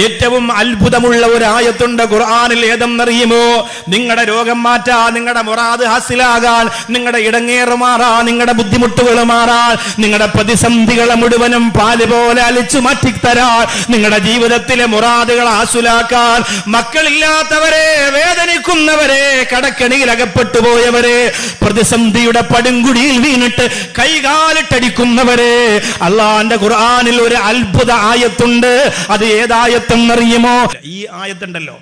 ഏറ്റവും അത്ഭുതമുള്ള ഒരു ആയത്തുണ്ട് ഖുർആനിൽ. ഏതെന്നറിയുമോ? നിങ്ങളുടെ രോഗം മാറ്റാൻ, നിങ്ങളുടെ മുറാദ് ഹാസിലാകാൻ, നിങ്ങളുടെ ഇടങ്ങേറ് മാറാൻ, നിങ്ങളുടെ ബുദ്ധിമുട്ടുകൾ മാറാൻ, നിങ്ങളുടെ പ്രതിസന്ധികളെ മുഴുവനും പാല് പോലെ അലിച്ചു മാറ്റിത്തരാൻ, നിങ്ങളുടെ ജീവിതത്തിലെ മുറാദുകൾ ഹാസിലാക്കാൻ, മക്കളില്ലാത്തവരെ, വേദനിക്കുന്നവരെ, കടക്കണിയിൽ അകപ്പെട്ടു പോയവരെ, പ്രതിസന്ധിയുടെ പടുങ്കുടിയിൽ വീണിട്ട് കൈകാലിട്ടടിക്കുന്നവരെ, അള്ളാന്റെ ഖുർആനിൽ ഒരു അത്ഭുത ആയത്തുണ്ട്. അത് ഏതായത്തെന്നറിയുമോ? ഈ ആയത്തുണ്ടല്ലോ,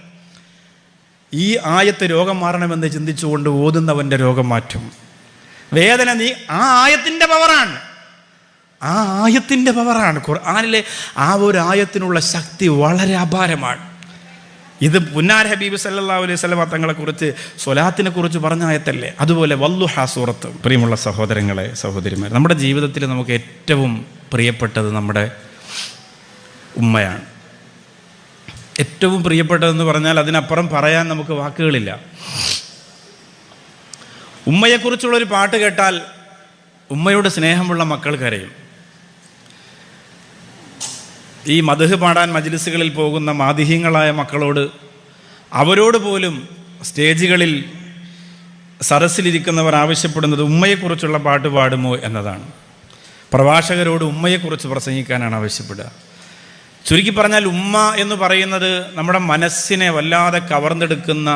ഈ ആയത്ത് രോഗം മാറണമെന്ന് ചിന്തിച്ചുകൊണ്ട് ഓതുന്നവന്റെ രോഗം മാറ്റും. വേദന ആ ആയത്തിന്റെ പവറാണ്, ആ ആയത്തിന്റെ പവറാണ്. ഖുർആനിലെ ആ ഒരു ആയത്തിനുള്ള ശക്തി വളരെ അപാരമാണ്. ഇത് പുന്നാർ ഹബീബ് സല്ലല്ലാഹു അലൈഹി വസല്ലം തങ്ങളെ കുറിച്ച്, സ്വലാത്തിനെ കുറിച്ച് പറഞ്ഞ ആയത്തല്ലേ. അതുപോലെ വല്ലുഹാ സൂറത്ത്. പ്രിയമുള്ള സഹോദരങ്ങളെ, സഹോദരിമാർ, നമ്മുടെ ജീവിതത്തിൽ നമുക്ക് ഏറ്റവും പ്രിയപ്പെട്ടത് നമ്മുടെ ഉമ്മയാണ്. ഏറ്റവും പ്രിയപ്പെട്ടതെന്ന് പറഞ്ഞാൽ അതിനപ്പുറം പറയാൻ നമുക്ക് വാക്കുകളില്ല. ഉമ്മയെക്കുറിച്ചുള്ളൊരു പാട്ട് കേട്ടാൽ ഉമ്മയോട് സ്നേഹമുള്ള മക്കൾ കരയും. ഈ മദ്ഹ് പാടാൻ മജ്ലിസുകളിൽ പോകുന്ന മാദിഹീങ്ങളായ മക്കളോട്, അവരോട് പോലും സ്റ്റേജുകളിൽ സരസിലിരിക്കുന്നവർ ആവശ്യപ്പെടുന്നത് ഉമ്മയെക്കുറിച്ചുള്ള പാട്ട് പാടുമോ എന്നതാണ്. പ്രഭാഷകരോട് ഉമ്മയെക്കുറിച്ച് പ്രസംഗിക്കാനാണ് ആവശ്യപ്പെടുക. ചുരുക്കി പറഞ്ഞാൽ ഉമ്മ എന്ന് പറയുന്നത് നമ്മുടെ മനസ്സിനെ വല്ലാതെ കവർന്നെടുക്കുന്ന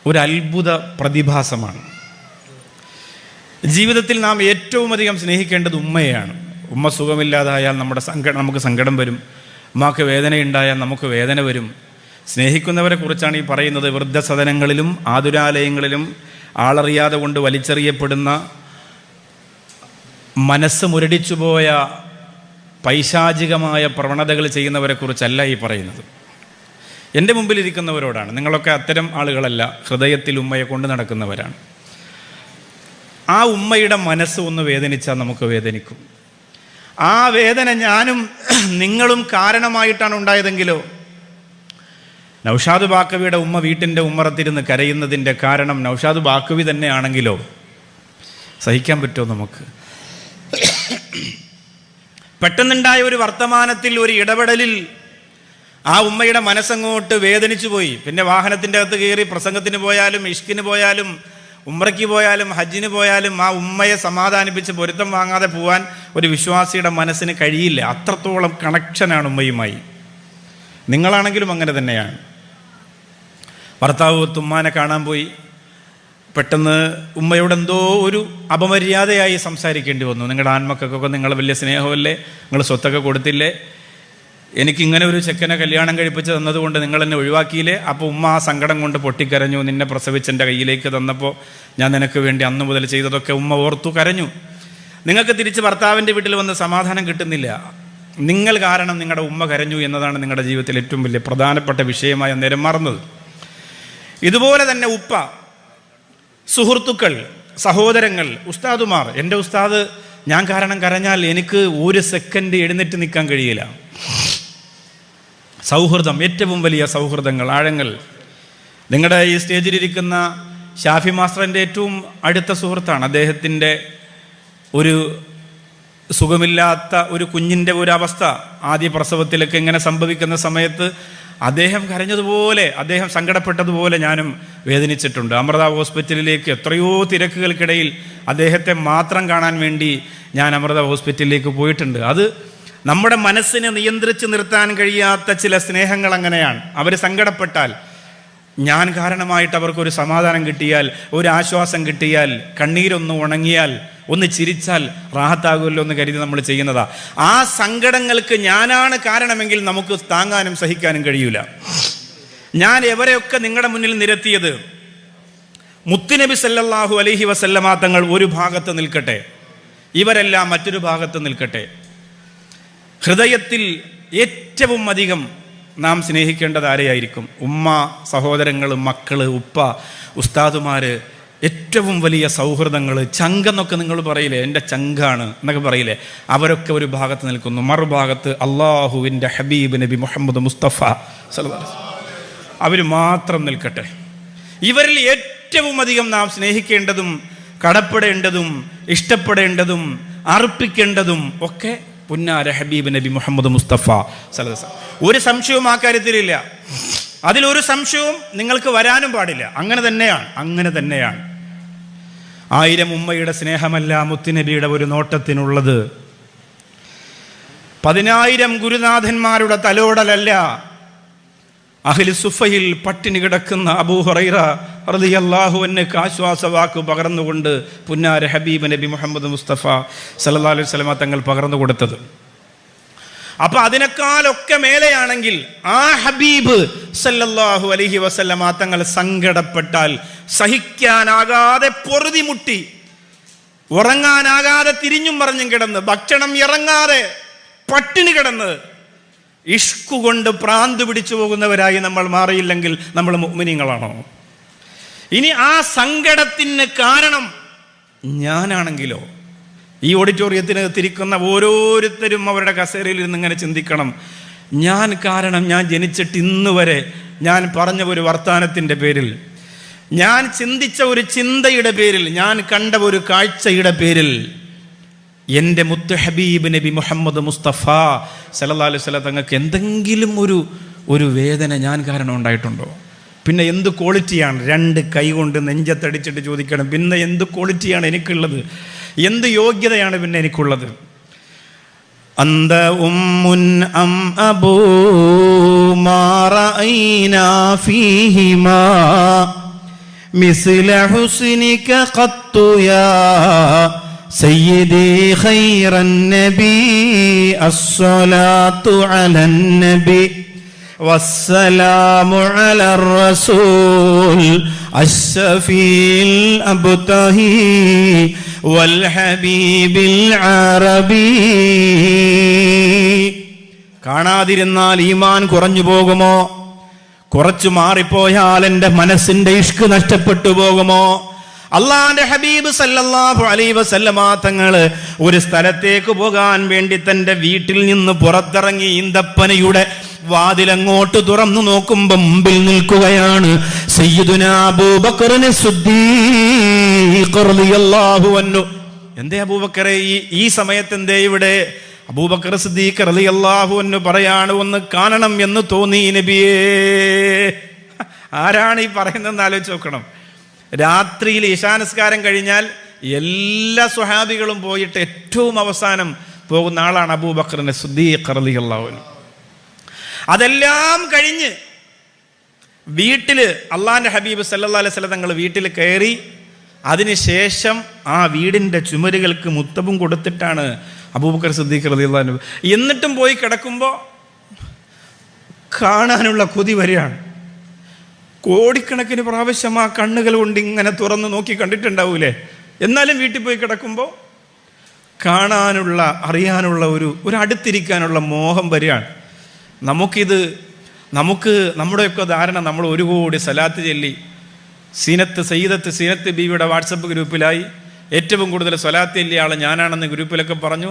ഒരു അത്ഭുത പ്രതിഭാസമാണ്. ജീവിതത്തിൽ നാം ഏറ്റവും അധികം സ്നേഹിക്കേണ്ടത് ഉമ്മയെയാണ്. ഉമ്മ സുഖമില്ലാതായാൽ നമുക്ക് സങ്കടം വരും. ഉമ്മാക്ക് വേദനയുണ്ടായാൽ നമുക്ക് വേദന വരും. സ്നേഹിക്കുന്നവരെ കുറിച്ചാണ് ഈ പറയുന്നത്. വൃദ്ധസദനങ്ങളിലും ആതുരാലയങ്ങളിലും ആളറിയാതെ കൊണ്ട് വലിച്ചെറിയപ്പെടുന്ന, മനസ്സ് മുരടിച്ചുപോയ പൈശാചികമായ പ്രവണതകൾ ചെയ്യുന്നവരെ കുറിച്ചല്ല ഈ പറയുന്നത്. എൻ്റെ മുമ്പിലിരിക്കുന്നവരോടാണ്. നിങ്ങളൊക്കെ അത്തരം ആളുകളല്ല, ഹൃദയത്തിൽ ഉമ്മയെ കൊണ്ട് നടക്കുന്നവരാണ്. ആ ഉമ്മയുടെ മനസ്സ് ഒന്ന് വേദനിച്ചാൽ നമുക്ക് വേദനിക്കും. ആ വേദന ഞാനും നിങ്ങളും കാരണമായിട്ടാണ് ഉണ്ടായതെങ്കിലോ, നൗഷാദ് ബാക്കവിയുടെ ഉമ്മ വീട്ടിൻ്റെ ഉമ്മറത്തിരുന്ന് കരയുന്നതിൻ്റെ കാരണം നൗഷാദ് ബാക്കവി തന്നെയാണെങ്കിലോ സഹിക്കാൻ പറ്റുമോ നമുക്ക്? പെട്ടെന്നുണ്ടായ ഒരു വർത്തമാനത്തിൽ, ഒരു ഇടപെടലിൽ ആ ഉമ്മയുടെ മനസ്സങ്ങോട്ട് വേദനിച്ചു പോയി. പിന്നെ വാഹനത്തിൻ്റെ അകത്ത് കയറി പ്രസംഗത്തിന് പോയാലും, ഇഷ്കിന് പോയാലും, ഉംറയ്ക്ക് പോയാലും, ഹജ്ജിന് പോയാലും ആ ഉമ്മയെ സമാധാനിപ്പിച്ച് പൊരുത്തം വാങ്ങാതെ പോകാൻ ഒരു വിശ്വാസിയുടെ മനസ്സിന് കഴിയില്ല. അത്രത്തോളം കണക്ഷനാണ് ഉമ്മയുമായി. നിങ്ങളാണെങ്കിലും അങ്ങനെ തന്നെയാണ്. ഭർത്താവ് തുമ്മാനെ കാണാൻ പോയി, പെട്ടെന്ന് ഉമ്മയോട് എന്തോ ഒരു അപമര്യാദയായി സംസാരിക്കേണ്ടി വന്നു. നിങ്ങളുടെ ആൺമക്കൾക്കൊക്കെ നിങ്ങൾ വലിയ സ്നേഹമല്ലേ, നിങ്ങൾ സ്വത്തൊക്കെ കൊടുത്തില്ലേ, എനിക്കിങ്ങനെ ഒരു ചെക്കനെ കല്യാണം കഴിപ്പിച്ച് തന്നതുകൊണ്ട് നിങ്ങൾ എന്നെ ഒഴിവാക്കിയില്ലേ. അപ്പോൾ ഉമ്മ ആ സങ്കടം കൊണ്ട് പൊട്ടിക്കരഞ്ഞു. നിന്നെ പ്രസവിച്ചെൻ്റെ കയ്യിലേക്ക് തന്നപ്പോൾ ഞാൻ നിനക്ക് വേണ്ടി അന്ന് മുതൽ ചെയ്തതൊക്കെ ഉമ്മ ഓർത്തു കരഞ്ഞു. നിങ്ങൾക്ക് തിരിച്ച് ഭർത്താവിൻ്റെ വീട്ടിൽ വന്ന് സമാധാനം കിട്ടുന്നില്ല. നിങ്ങൾ കാരണം നിങ്ങളുടെ ഉമ്മ കരഞ്ഞു എന്നതാണ് നിങ്ങളുടെ ജീവിതത്തിൽ ഏറ്റവും വലിയ പ്രധാനപ്പെട്ട വിഷയമായി അന്നേരം മറന്നത്. ഇതുപോലെ തന്നെ ഉപ്പ, സുഹൃത്തുക്കൾ, സഹോദരങ്ങൾ, ഉസ്താദുമാർ. എൻ്റെ ഉസ്താദ് ഞാൻ കാരണം കരഞ്ഞാൽ എനിക്ക് ഒരു സെക്കൻഡ് എഴുന്നേറ്റ് നിൽക്കാൻ കഴിയില്ല. സൗഹൃദം, ഏറ്റവും വലിയ സൗഹൃദങ്ങൾ, ആഴങ്ങൾ. നിങ്ങളുടെ ഈ സ്റ്റേജിലിരിക്കുന്ന ഷാഫി മാസ്റ്ററിൻ്റെ ഏറ്റവും അടുത്ത സുഹൃത്താണ്. അദ്ദേഹത്തിൻ്റെ ഒരു സുഖമില്ലാത്ത ഒരു കുഞ്ഞിൻ്റെ ഒരു അവസ്ഥ, ആദ്യ പ്രസവത്തിലൊക്കെ ഇങ്ങനെ സംഭവിക്കുന്ന സമയത്ത് അദ്ദേഹം കരഞ്ഞതുപോലെ, അദ്ദേഹം സങ്കടപ്പെട്ടതുപോലെ ഞാനും വേദനിച്ചിട്ടുണ്ട്. അമൃത ഹോസ്പിറ്റലിലേക്ക് എത്രയോ തിരക്കുകൾക്കിടയിൽ അദ്ദേഹത്തെ മാത്രം കാണാൻ വേണ്ടി ഞാൻ അമൃത ഹോസ്പിറ്റലിലേക്ക് പോയിട്ടുണ്ട്. അത് നമ്മുടെ മനസ്സിനെ നിയന്ത്രിച്ച് നിർത്താൻ കഴിയാത്ത ചില സ്നേഹങ്ങൾ അങ്ങനെയാണ്. അവർ സങ്കടപ്പെട്ടാൽ, ഞാൻ കാരണമായിട്ട് അവർക്കൊരു സമാധാനം കിട്ടിയാൽ, ഒരു ആശ്വാസം കിട്ടിയാൽ, കണ്ണീരൊന്ന് ഉണങ്ങിയാൽ, ഒന്ന് ചിരിച്ചാൽ റാഹത്താകുമല്ലോ എന്ന് കരുതി നമ്മൾ ചെയ്യുന്നതാ. ആ സങ്കടങ്ങൾക്ക് ഞാനാണ് കാരണമെങ്കിൽ നമുക്ക് താങ്ങാനും സഹിക്കാനും കഴിയൂല. ഞാൻ എവരെയൊക്കെ നിങ്ങളുടെ മുന്നിൽ നിരത്തിയത്, മുത്തുനബി സല്ലല്ലാഹു അലൈഹി വസല്ലമ തങ്ങൾ ഒരു ഭാഗത്ത് നിൽക്കട്ടെ, ഇവരെല്ലാം മറ്റൊരു ഭാഗത്ത് നിൽക്കട്ടെ. ഹൃദയത്തിൽ ഏറ്റവും അധികം നാം സ്നേഹിക്കേണ്ടത് ആരെയായിരിക്കും? ഉമ്മ, സഹോദരങ്ങൾ, മക്കള്, ഉപ്പ, ഉസ്താദുമാര്, ഏറ്റവും വലിയ സൗഹൃദങ്ങൾ, ചങ്കെന്നൊക്കെ നിങ്ങൾ പറയില്ലേ, എൻ്റെ ചങ്കാണ് എന്നൊക്കെ പറയില്ലേ, അവരൊക്കെ ഒരു ഭാഗത്ത് നിൽക്കുന്നു. മറുഭാഗത്ത് അള്ളാഹുവിൻ്റെ ഹബീബ് നബി മുഹമ്മദ് മുസ്തഫ സല്ലല്ലാഹു അലൈഹി വസല്ലം, അവർ മാത്രം നിൽക്കട്ടെ. ഇവരിൽ ഏറ്റവും അധികം നാം സ്നേഹിക്കേണ്ടതും കടപ്പെടേണ്ടതും ഇഷ്ടപ്പെടേണ്ടതും അർപ്പിക്കേണ്ടതും ഒക്കെ പുന്നാര ഹബീബ് നബി മുഹമ്മദ് മുസ്തഫ സല്ലല്ലാഹു അലൈഹി വസല്ലം. ഒരു സംശയവും ആ കാര്യത്തിലില്ല. അതിലൊരു സംശയവും നിങ്ങൾക്ക് വരാനും പാടില്ല. അങ്ങനെ തന്നെയാണ്. 1000 ഉമ്മയുടെ സ്നേഹമല്ല മുത്തുനബിയുടെ ഒരു നോട്ടത്തിനുള്ളത്. 10,000 ഗുരുനാഥന്മാരുടെ തലോടലല്ല. അഹ്ലു സുഫയിൽ പട്ടിണി കിടക്കുന്ന അബൂ ഹുറൈറ റളിയല്ലാഹു അൻഹു ആശ്വാസവാക്ക് പകർന്നുകൊണ്ട് പുന്നാര ഹബീബ് നബി മുഹമ്മദ് മുസ്തഫ സല്ലല്ലാഹു അലൈഹി വസല്ലം തങ്ങൾ പകർന്നു കൊടുത്തത്. അപ്പൊ അതിനേക്കാളൊക്കെ മേലെയാണെങ്കിൽ ആ ഹബീബ് സല്ലല്ലാഹു അലൈഹി വസല്ലം തങ്ങൾ സങ്കടപ്പെട്ടാൽ സഹിക്കാനാകാതെ പൊറുതിമുട്ടി, ഉറങ്ങാനാകാതെ തിരിഞ്ഞും പറഞ്ഞും കിടന്ന്, ഭക്ഷണം ഇറങ്ങാതെ പട്ടിണി കിടന്ന് ഇഷ്കുകൊണ്ട് പ്രാന്ത് പിടിച്ചു പോകുന്നവരായി നമ്മൾ മാറിയില്ലെങ്കിൽ നമ്മൾ മുഅ്മിനീങ്ങളാണോ? ഇനി ആ സങ്കടത്തിന് കാരണം ഞാനാണെങ്കിലോ? ഈ ഓഡിറ്റോറിയത്തിന് തിരിക്കുന്ന ഓരോരുത്തരും അവരുടെ കസേരയിൽ ഇരുന്ന് ഇങ്ങനെ ചിന്തിക്കണം, ഞാൻ കാരണം, ഞാൻ ജനിച്ചിട്ട് ഇന്ന് വരെ ഞാൻ പറഞ്ഞ ഒരു വർത്താനത്തിൻ്റെ പേരിൽ, ഞാൻ ചിന്തിച്ച ഒരു ചിന്തയുടെ പേരിൽ, ഞാൻ കണ്ട ഒരു കാഴ്ചയുടെ പേരിൽ എൻ്റെ മുത്ത് ഹബീബ് നബി മുഹമ്മദ് മുസ്തഫ സല്ലല്ലാഹു അലൈഹി വസല്ലം തങ്ങൾക്ക് എന്തെങ്കിലും ഒരു വേദന ഞാൻ കാരണം ഉണ്ടായിട്ടുണ്ടോ? പിന്നെ എന്ത് ക്വാളിറ്റിയാണ്? 2 കൈ കൊണ്ട് നെഞ്ചത്തടിച്ചിട്ട് ചോദിക്കണം, പിന്നെ എന്ത് ക്വാളിറ്റിയാണ് എനിക്കുള്ളത്? എന്ത് യോഗ്യതയാണ് പിന്നെ എനിക്കുള്ളത്? അന്ത ഉമ്മുൻ അം അബൂ മാ റഅയ്നാ ഫീഹിമാ മിസ്ല ഹുസ്നിക ഖത്തു യാ സയ്യിദി ഖൈറൻ നബി അസ്സലാത്തു അലൻ നബി വസ്സലാമു അലർ റസൂൽ അശ്ശഫീൽ അബ്തഹി വൽ ഹബീബിൽ അറബി. കാണാതിരുന്നാൽ ഈമാൻ കുറഞ്ഞു പോകുമോ? കുറച്ചു മാറിപ്പോയാൽ എൻ്റെ മനസ്സിന്റെ ഇഷ്ക് നഷ്ടപ്പെട്ടു പോകുമോ? അള്ളാന്റെ ഹബീബ് സല്ലല്ലാഹു അലൈഹി വസല്ലമ തങ്ങള് ഒരു സ്ഥലത്തേക്ക് പോകാൻ വേണ്ടി തന്റെ വീട്ടിൽ നിന്ന് പുറത്തിറങ്ങി ഈന്തപ്പനയുടെ വാതിലങ്ങോട്ട് തുറന്നു നോക്കുമ്പോ മുമ്പിൽ നിൽക്കുകയാണ് സയ്യിദുനാ അബൂബക്കറിനെ സിദ്ദീഖ് റളിയല്ലാഹു അൻഹു. എന്തേ അബൂബക്കറെ ഈ സമയത്ത് എന്തേ ഇവിടെ? അബൂബക്കർ സിദ്ദീഖ് റളിയല്ലാഹു അൻഹു പറയാണ്, ഒന്ന് കാണണം എന്ന് തോന്നി നബിയേ. ആരാണ് ഈ പറയുന്നതെന്ന് ആലോചിച്ച് നോക്കണം. രാത്രിയിൽ ഇശാനസ്കാരം കഴിഞ്ഞാൽ എല്ലാ സ്വഹാബികളും പോയിട്ട് ഏറ്റവും അവസാനം പോകുന്ന ആളാണ് അബൂബക്കറിനെ സിദ്ദീഖ് റളിയല്ലാഹു അൻഹു. അതെല്ലാം കഴിഞ്ഞ് വീട്ടില് അള്ളാന്റെ ഹബീബ് സല്ലല്ലാഹു അലൈഹി വസല്ലം തങ്ങൾ വീട്ടിൽ കയറി, അതിനുശേഷം ആ വീടിന്റെ ചുമരുകൾക്ക് മുത്തവും കൊടുത്തിട്ടാണ് അബൂബക്കർ സിദ്ദീഖ് റളിയല്ലാഹു അൻഹു. എന്നിട്ടും പോയി കിടക്കുമ്പോൾ കാണാനുള്ള കൊതി വരികയാണ്. കോടിക്കണക്കിന് പ്രാവശ്യം ആ കണ്ണുകൾ കൊണ്ട് ഇങ്ങനെ തുറന്നു നോക്കി കണ്ടിട്ടുണ്ടാവൂലേ? എന്നാലും വീട്ടിൽ പോയി കിടക്കുമ്പോൾ കാണാനുള്ള, അറിയാനുള്ള, ഒരു അടുത്തിരിക്കാനുള്ള മോഹം വരികയാണ്. നമുക്ക് നമ്മുടെയൊക്കെ ധാരണ, നമ്മൾ 1 കോടി സലാത്ത് ചൊല്ലി സയ്യിദത്ത് സീനത്ത് ബീവിയുടെ വാട്സപ്പ് ഗ്രൂപ്പിലായി ഏറ്റവും കൂടുതൽ സ്വലാത്ത് ചൊല്ലിയ ആൾ ഞാനാണെന്ന് ഗ്രൂപ്പിലൊക്കെ പറഞ്ഞു.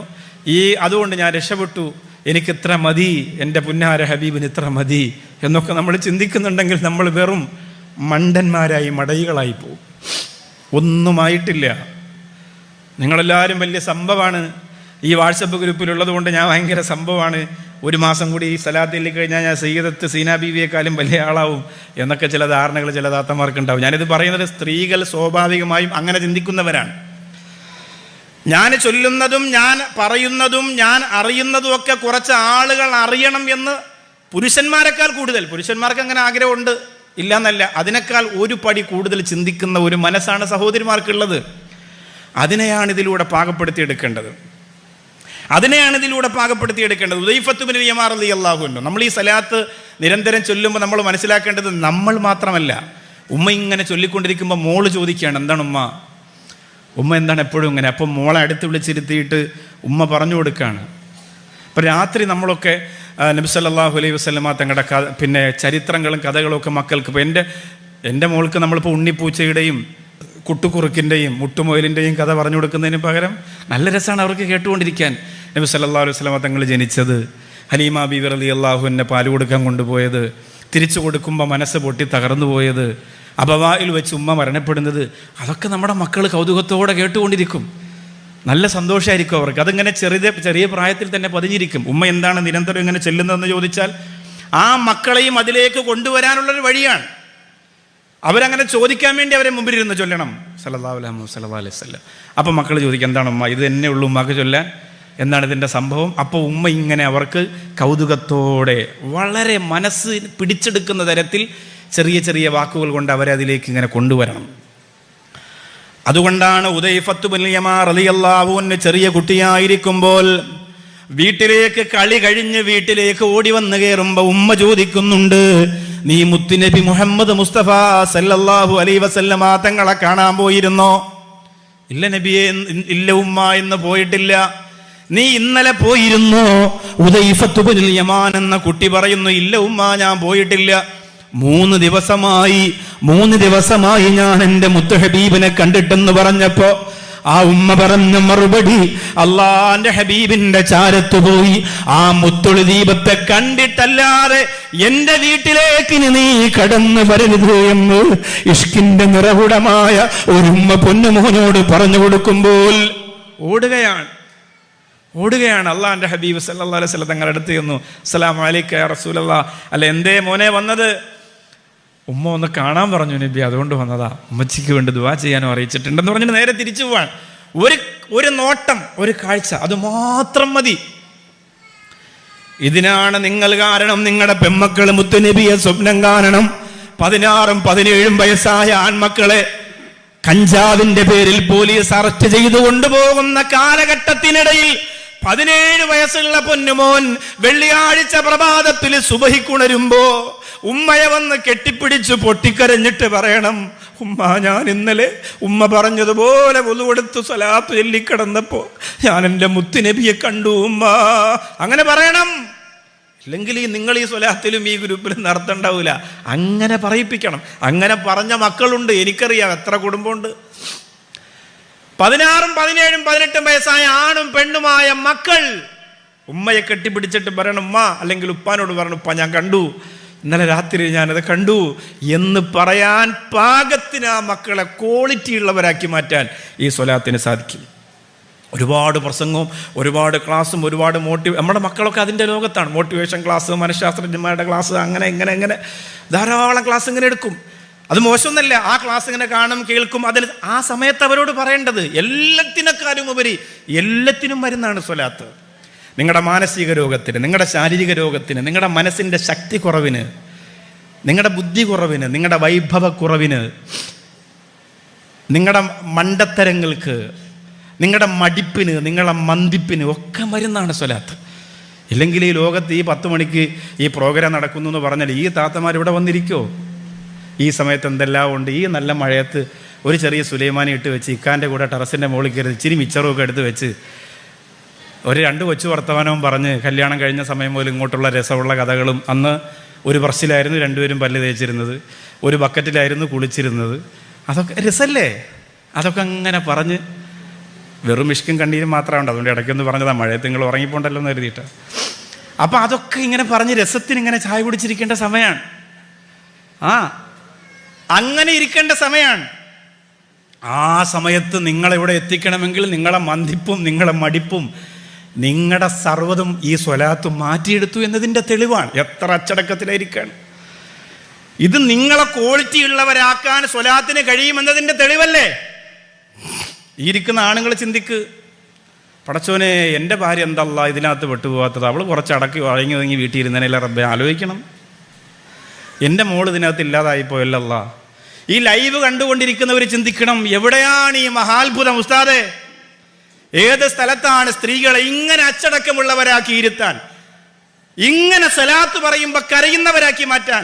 അതുകൊണ്ട് ഞാൻ രക്ഷപ്പെട്ടു, എനിക്ക് ഇത്ര മതി, എൻ്റെ പുന്നാര ഹബീബിന് ഇത്ര മതി എന്നൊക്കെ നമ്മൾ ചിന്തിക്കുന്നുണ്ടെങ്കിൽ നമ്മൾ വെറും മണ്ടന്മാരായി, മടയികളായി പോകും. ഒന്നുമായിട്ടില്ല. നിങ്ങളെല്ലാവരും വലിയ സംഭവമാണ്. ഈ വാട്സപ്പ് ഗ്രൂപ്പിലുള്ളത് കൊണ്ട് ഞാൻ ഭയങ്കര സംഭവമാണ്. 1 മാസം കൂടി ഈ സലാത്ത് ചൊല്ലി കഴിഞ്ഞാൽ ഞാൻ സയ്യിദത്ത് സീനാ ബീവിയെക്കാളും വലിയ ആളാവും എന്നൊക്കെ ചില ധാരണകൾ ചില താത്തമാർക്കുണ്ടാവും. ഞാനിത് പറയുന്നത് സ്ത്രീകൾ സ്വാഭാവികമായും അങ്ങനെ ചിന്തിക്കുന്നവരാണ്. ഞാൻ ചൊല്ലുന്നതും ഞാൻ പറയുന്നതും ഞാൻ അറിയുന്നതും ഒക്കെ കുറച്ച് ആളുകൾ അറിയണം എന്ന് പുരുഷന്മാരെക്കാൾ കൂടുതൽ, പുരുഷന്മാർക്ക് അങ്ങനെ ആഗ്രഹമുണ്ട്, ഇല്ലന്നല്ല, അതിനേക്കാൾ 1 പടി കൂടുതൽ ചിന്തിക്കുന്ന ഒരു മനസ്സാണ് സഹോദരിമാർക്കുള്ളത്. അതിനെയാണ് ഇതിലൂടെ പാകപ്പെടുത്തിയെടുക്കേണ്ടത്. ഹുദൈഫത്ത് ബിൻ യമാൻ റളിയല്ലാഹു അൻഹു. നമ്മൾ ഈ സലാത്ത് നിരന്തരം ചൊല്ലുമ്പോൾ നമ്മൾ മനസ്സിലാക്കേണ്ടത് നമ്മൾ മാത്രമല്ല. ഉമ്മ ഇങ്ങനെ ചൊല്ലിക്കൊണ്ടിരിക്കുമ്പോൾ മോള് ചോദിക്കുകയാണ്, എന്താണ് ഉമ്മ എന്താണ് എപ്പോഴും ഇങ്ങനെ? അപ്പം മോളെ അടുത്ത് വിളിച്ചിരുത്തിയിട്ട് ഉമ്മ പറഞ്ഞു കൊടുക്കുകയാണ്. അപ്പം രാത്രി നമ്മളൊക്കെ നബി സല്ലല്ലാഹു അലൈഹി വസല്ലമ തങ്ങളുടെ പിന്നെ ചരിത്രങ്ങളും കഥകളും ഒക്കെ മക്കൾക്ക്, ഇപ്പോൾ എൻ്റെ മോൾക്ക് നമ്മളിപ്പോൾ ഉണ്ണിപ്പൂച്ചയുടെയും കുട്ടുകുറുക്കിൻ്റെയും മുട്ടുമൊയിലിൻ്റെയും കഥ പറഞ്ഞു കൊടുക്കുന്നതിന് പകരം നല്ല രസമാണ് അവർക്ക് കേട്ടുകൊണ്ടിരിക്കാൻ. നബി സല്ലല്ലാഹു അലൈഹി വസല്ലമ തങ്ങൾ ജനിച്ചത്, ഹലീമ ബീവി റളിയല്ലാഹു അൻഹ പാല് കൊടുക്കാൻ കൊണ്ടുപോയത്, തിരിച്ചു കൊടുക്കുമ്പോൾ മനസ്സ് പൊട്ടി തകർന്നു പോയത്, അബവായിൽ വെച്ച് ഉമ്മ മരണപ്പെടുന്നത്, അതൊക്കെ നമ്മുടെ മക്കൾ കൗതുകത്തോടെ കേട്ടുകൊണ്ടിരിക്കും. നല്ല സന്തോഷമായിരിക്കും അവർക്ക്. അതിങ്ങനെ ചെറിയ പ്രായത്തിൽ തന്നെ പതിഞ്ഞിരിക്കും. ഉമ്മ എന്താണ് നിരന്തരം ഇങ്ങനെ ചെല്ലുന്നതെന്ന് ചോദിച്ചാൽ ആ മക്കളെയും അതിലേക്ക് കൊണ്ടുവരാനുള്ളൊരു വഴിയാണ്. അവരങ്ങനെ ചോദിക്കാൻ വേണ്ടി അവരെ മുമ്പിലിരുന്ന് ചൊല്ലണം സല്ലല്ലാഹു അലൈഹി വസല്ലം. അപ്പം മക്കൾ ചോദിക്കും, എന്താണ് ഉമ്മ ഇത് തന്നെ ഉള്ളൂ ഉമ്മക്ക് ചൊല്ലാൻ, എന്താണ് ഇതിൻ്റെ സംഭവം? അപ്പോൾ ഉമ്മ ഇങ്ങനെ അവർക്ക് കൗതുകത്തോടെ വളരെ മനസ്സ് പിടിച്ചെടുക്കുന്ന തരത്തിൽ ചെറിയ ചെറിയ വാക്കുകൾ കൊണ്ട് അവരെ അതിലേക്ക് ഇങ്ങനെ കൊണ്ടുവരണം. അതുകൊണ്ടാണ് ഉദൈഫത്ത് ബിൻ യമാൻ റളിയല്ലാഹു അൻഹു ചെറിയ കുട്ടിയായിരിക്കുമ്പോൾ വീട്ടിലേക്ക് കളി കഴിഞ്ഞ് വീട്ടിലേക്ക് ഓടി വന്ന് കയറുമ്പോൾ ഉമ്മ ചോദിക്കുന്നുണ്ട്, നീ മുത്തുനബി മുഹമ്മദ് മുസ്തഫ സല്ലല്ലാഹു അലൈഹി വസല്ലമ തങ്ങളെ കാണാൻ പോയിരുന്നോ? ഇല്ല നബിയെ, ഇല്ല ഉമ്മ, ഇന്ന് പോയിട്ടില്ല. നീ ഇന്നലെ പോയിരുന്നോ? ഉദൈഫത്ത് ബിൻ യമാൻ എന്ന കുട്ടി പറയുന്നു, ഇല്ല ഉമ്മ, ഞാൻ പോയിട്ടില്ല. 3 ദിവസമായി ഞാൻ എൻ്റെ മുത്ത് ഹബീബിനെ കണ്ടിട്ടെന്ന് പറഞ്ഞപ്പോ ആ ഉമ്മ പറഞ്ഞ മറുപടി, അള്ളാന്റെ ഹബീബിന്റെ ചാരത്ത് പോയി ആ മുത്തുളി ദീപത്തെ കണ്ടിട്ടല്ലാതെ എന്റെ വീട്ടിലേക്ക് നീ കടന്നു വരരുത് എന്ന് ഇഷ്കിന്റെ നിറകുടമായ ഒരു ഉമ്മ പൊന്നുമോനോട് പറഞ്ഞു കൊടുക്കുമ്പോൾ ഓടുകയാണ് അള്ളാന്റെ ഹബീബ് സല്ലല്ലാഹു അലൈഹി വസല്ലം തങ്ങളുടെ അടുത്ത് ചെന്നു. അസ്സലാമു അലൈക യാ റസൂലല്ലാഹ്. അല്ല, എന്തേ മോനെ വന്നത്? ഉമ്മ ഒന്ന് കാണാൻ പറഞ്ഞു നബി, അതുകൊണ്ട് വന്നതാ. ഉമ്മച്ചിക്ക് വേണ്ടി ദുആ ചെയ്യാനും അറിയിച്ചിട്ടുണ്ടെന്ന് പറഞ്ഞിട്ട് നേരെ തിരിച്ചു പോവാൻ. ഒരു നോട്ടം, ഒരു കാഴ്ച, അത് മാത്രം മതി. ഇതിനാണ് നിങ്ങൾ കാരണം നിങ്ങളുടെ പെമ്മക്കൾ മുത്തുനബിയെ സ്വപ്നം കാണണം. 16ഉം 17ഉം വയസ്സായ ആൺമക്കളെ കഞ്ചാവിന്റെ പേരിൽ പോലീസ് അറസ്റ്റ് ചെയ്തു കൊണ്ടുപോകുന്ന കാലഘട്ടത്തിനിടയിൽ 17 വയസ്സുള്ള പൊന്നുമോൻ വെള്ളിയാഴ്ച പ്രഭാതത്തിൽ സുബഹിക്കുണരുമ്പോ ഉമ്മയെ വന്ന് കെട്ടിപ്പിടിച്ച് പൊട്ടിക്കരഞ്ഞിട്ട് പറയണം, ഉമ്മ, ഞാൻ ഇന്നലെ ഉമ്മ പറഞ്ഞതുപോലെ വുളു എടുത്ത് സ്വലാത്ത് ചൊല്ലിക്കിടന്നപ്പോ ഞാൻ എൻ്റെ മുത്തുനബിയെ കണ്ടു ഉമ്മ. അങ്ങനെ പറയണം. ഇല്ലെങ്കിൽ നിങ്ങൾ ഈ സ്വലാത്തിലും ഈ ഗ്രൂപ്പിലും നടത്തണ്ടാവൂല. അങ്ങനെ പറയിപ്പിക്കണം. അങ്ങനെ പറഞ്ഞ മക്കളുണ്ട്, എനിക്കറിയാം എത്ര കുടുംബമുണ്ട്. 16ഉം 17ഉം 18ഉം വയസ്സായ ആണും പെണ്ണുമായ മക്കൾ ഉമ്മയെ കെട്ടിപ്പിടിച്ചിട്ട് പറയണം, ഉമ്മ, അല്ലെങ്കിൽ ഉപ്പാനോട് പറയണം, ഉപ്പ, ഞാൻ കണ്ടു, ഇന്നലെ രാത്രി ഞാനത് കണ്ടു എന്ന് പറയാൻ പാകത്തിന് ആ മക്കളെ ക്വാളിറ്റി ഉള്ളവരാക്കി മാറ്റാൻ ഈ സ്വലാത്തിന് സാധിക്കും. ഒരുപാട് പ്രസംഗവും ഒരുപാട് ക്ലാസ്സും ഒരുപാട് നമ്മുടെ മക്കളൊക്കെ അതിൻ്റെ ലോകത്താണ്. മോട്ടിവേഷൻ ക്ലാസ്, മനഃശാസ്ത്രജ്ഞന്മാരുടെ ക്ലാസ്, അങ്ങനെ ധാരാളം ക്ലാസ് ഇങ്ങനെ എടുക്കും. അത് മോശമൊന്നല്ല. ആ ക്ലാസ് ഇങ്ങനെ കാണും, കേൾക്കും. അതിൽ ആ സമയത്ത് അവരോട് പറയേണ്ടത് എല്ലാത്തിനേക്കാളും ഉപരി എല്ലാത്തിനും മരുന്നാണ് സ്വലാത്ത്. നിങ്ങളുടെ മാനസിക രോഗത്തിന്, നിങ്ങളുടെ ശാരീരിക രോഗത്തിന്, നിങ്ങളുടെ മനസ്സിൻ്റെ ശക്തി കുറവിന്, നിങ്ങളുടെ ബുദ്ധി കുറവിന്, നിങ്ങളുടെ വൈഭവ കുറവിന്, നിങ്ങളുടെ മണ്ടത്തരങ്ങൾക്ക്, നിങ്ങളുടെ മടിപ്പിന്, നിങ്ങളുടെ മന്ദിപ്പിന് ഒക്കെ മരുന്നാണ് സ്വലാത്ത്. ഇല്ലെങ്കിൽ ഈ ലോകത്ത് ഈ 10 മണിക്ക് ഈ പ്രോഗ്രാം നടക്കുന്നു എന്ന് പറഞ്ഞാൽ ഈ താത്തമാർ ഇവിടെ വന്നിരിക്കുമോ? ഈ സമയത്ത് എന്തെല്ലാം ഉണ്ട്. ഈ നല്ല മഴയത്ത് ഒരു ചെറിയ സുലൈമാനി ഇട്ട് വെച്ച് ഇക്കാൻ്റെ കൂടെ ടെറസിൻ്റെ മുകളിൽ കയറി ഇച്ചിരി മിച്ചറുമൊക്കെ എടുത്ത് വെച്ച് ഒരു 2 കൊച്ചു വർത്തമാനവും പറഞ്ഞ് കല്യാണം കഴിഞ്ഞ സമയം മുതൽ ഇങ്ങോട്ടുള്ള രസമുള്ള കഥകളും. അന്ന് ഒരു ബ്രഷിലായിരുന്നു രണ്ടുപേരും പല്ല് തേച്ചിരുന്നത്, ഒരു ബക്കറ്റിലായിരുന്നു കുളിച്ചിരുന്നത്. അതൊക്കെ രസമല്ലേ? അതൊക്കെ അങ്ങനെ പറഞ്ഞ് വെറും ഇഷ്കും കണ്ണീരും മാത്രമുണ്ട്. അതുകൊണ്ട് ഇടയ്ക്കൊന്ന് പറഞ്ഞതാ, മഴയത്ത് നിങ്ങൾ ഉറങ്ങിപ്പോണ്ടല്ലോ എന്ന് കരുതിയിട്ട്. അപ്പം അതൊക്കെ ഇങ്ങനെ പറഞ്ഞ് രസത്തിന് ഇങ്ങനെ ചായ കുടിച്ചിരിക്കേണ്ട സമയമാണ്. അങ്ങനെ ഇരിക്കേണ്ട സമയമാണ്. ആ സമയത്ത് നിങ്ങളിവിടെ എത്തിക്കണമെങ്കിൽ നിങ്ങളെ മന്ദിപ്പും നിങ്ങളെ മടിപ്പും നിങ്ങളുടെ സർവ്വതും ഈ സ്വലാത്ത് മാറ്റിയെടുത്തു എന്നതിൻ്റെ തെളിവാണ്. എത്ര അച്ചടക്കത്തിലായിരിക്കാണ്. ഇത് നിങ്ങളെ ക്വാളിറ്റി ഉള്ളവരാക്കാൻ സ്വലാത്തിന് കഴിയുമെന്നതിൻ്റെ തെളിവല്ലേ? ഈ ഇരിക്കുന്ന ആണുങ്ങൾ ചിന്തിക്ക്, പടച്ചോനെ, എൻ്റെ ഭാര്യ എന്തല്ല ഇതിനകത്ത് പെട്ടുപോകാത്തത്, അവൾ കുറച്ച് അടക്കി വഴങ്ങി ഒതുങ്ങി വീട്ടിൽ ഇരുന്നതിനല്ല റബ്ബേ ആലോചിക്കണം. എൻ്റെ മോൾ ഇതിനകത്ത് ഇല്ലാതായിപ്പോയല്ല. ഈ ലൈവ് കണ്ടുകൊണ്ടിരിക്കുന്നവർ ചിന്തിക്കണം, എവിടെയാണ് ഈ മഹാത്ഭുതം ഉസ്താദേ? ഏത് സ്ഥലത്താണ് സ്ത്രീകളെ ഇങ്ങനെ അച്ചടക്കമുള്ളവരാക്കി ഇരുത്താൻ, ഇങ്ങനെ സലാത്ത് പറയുമ്പോൾ കരയുന്നവരാക്കി മാറ്റാൻ,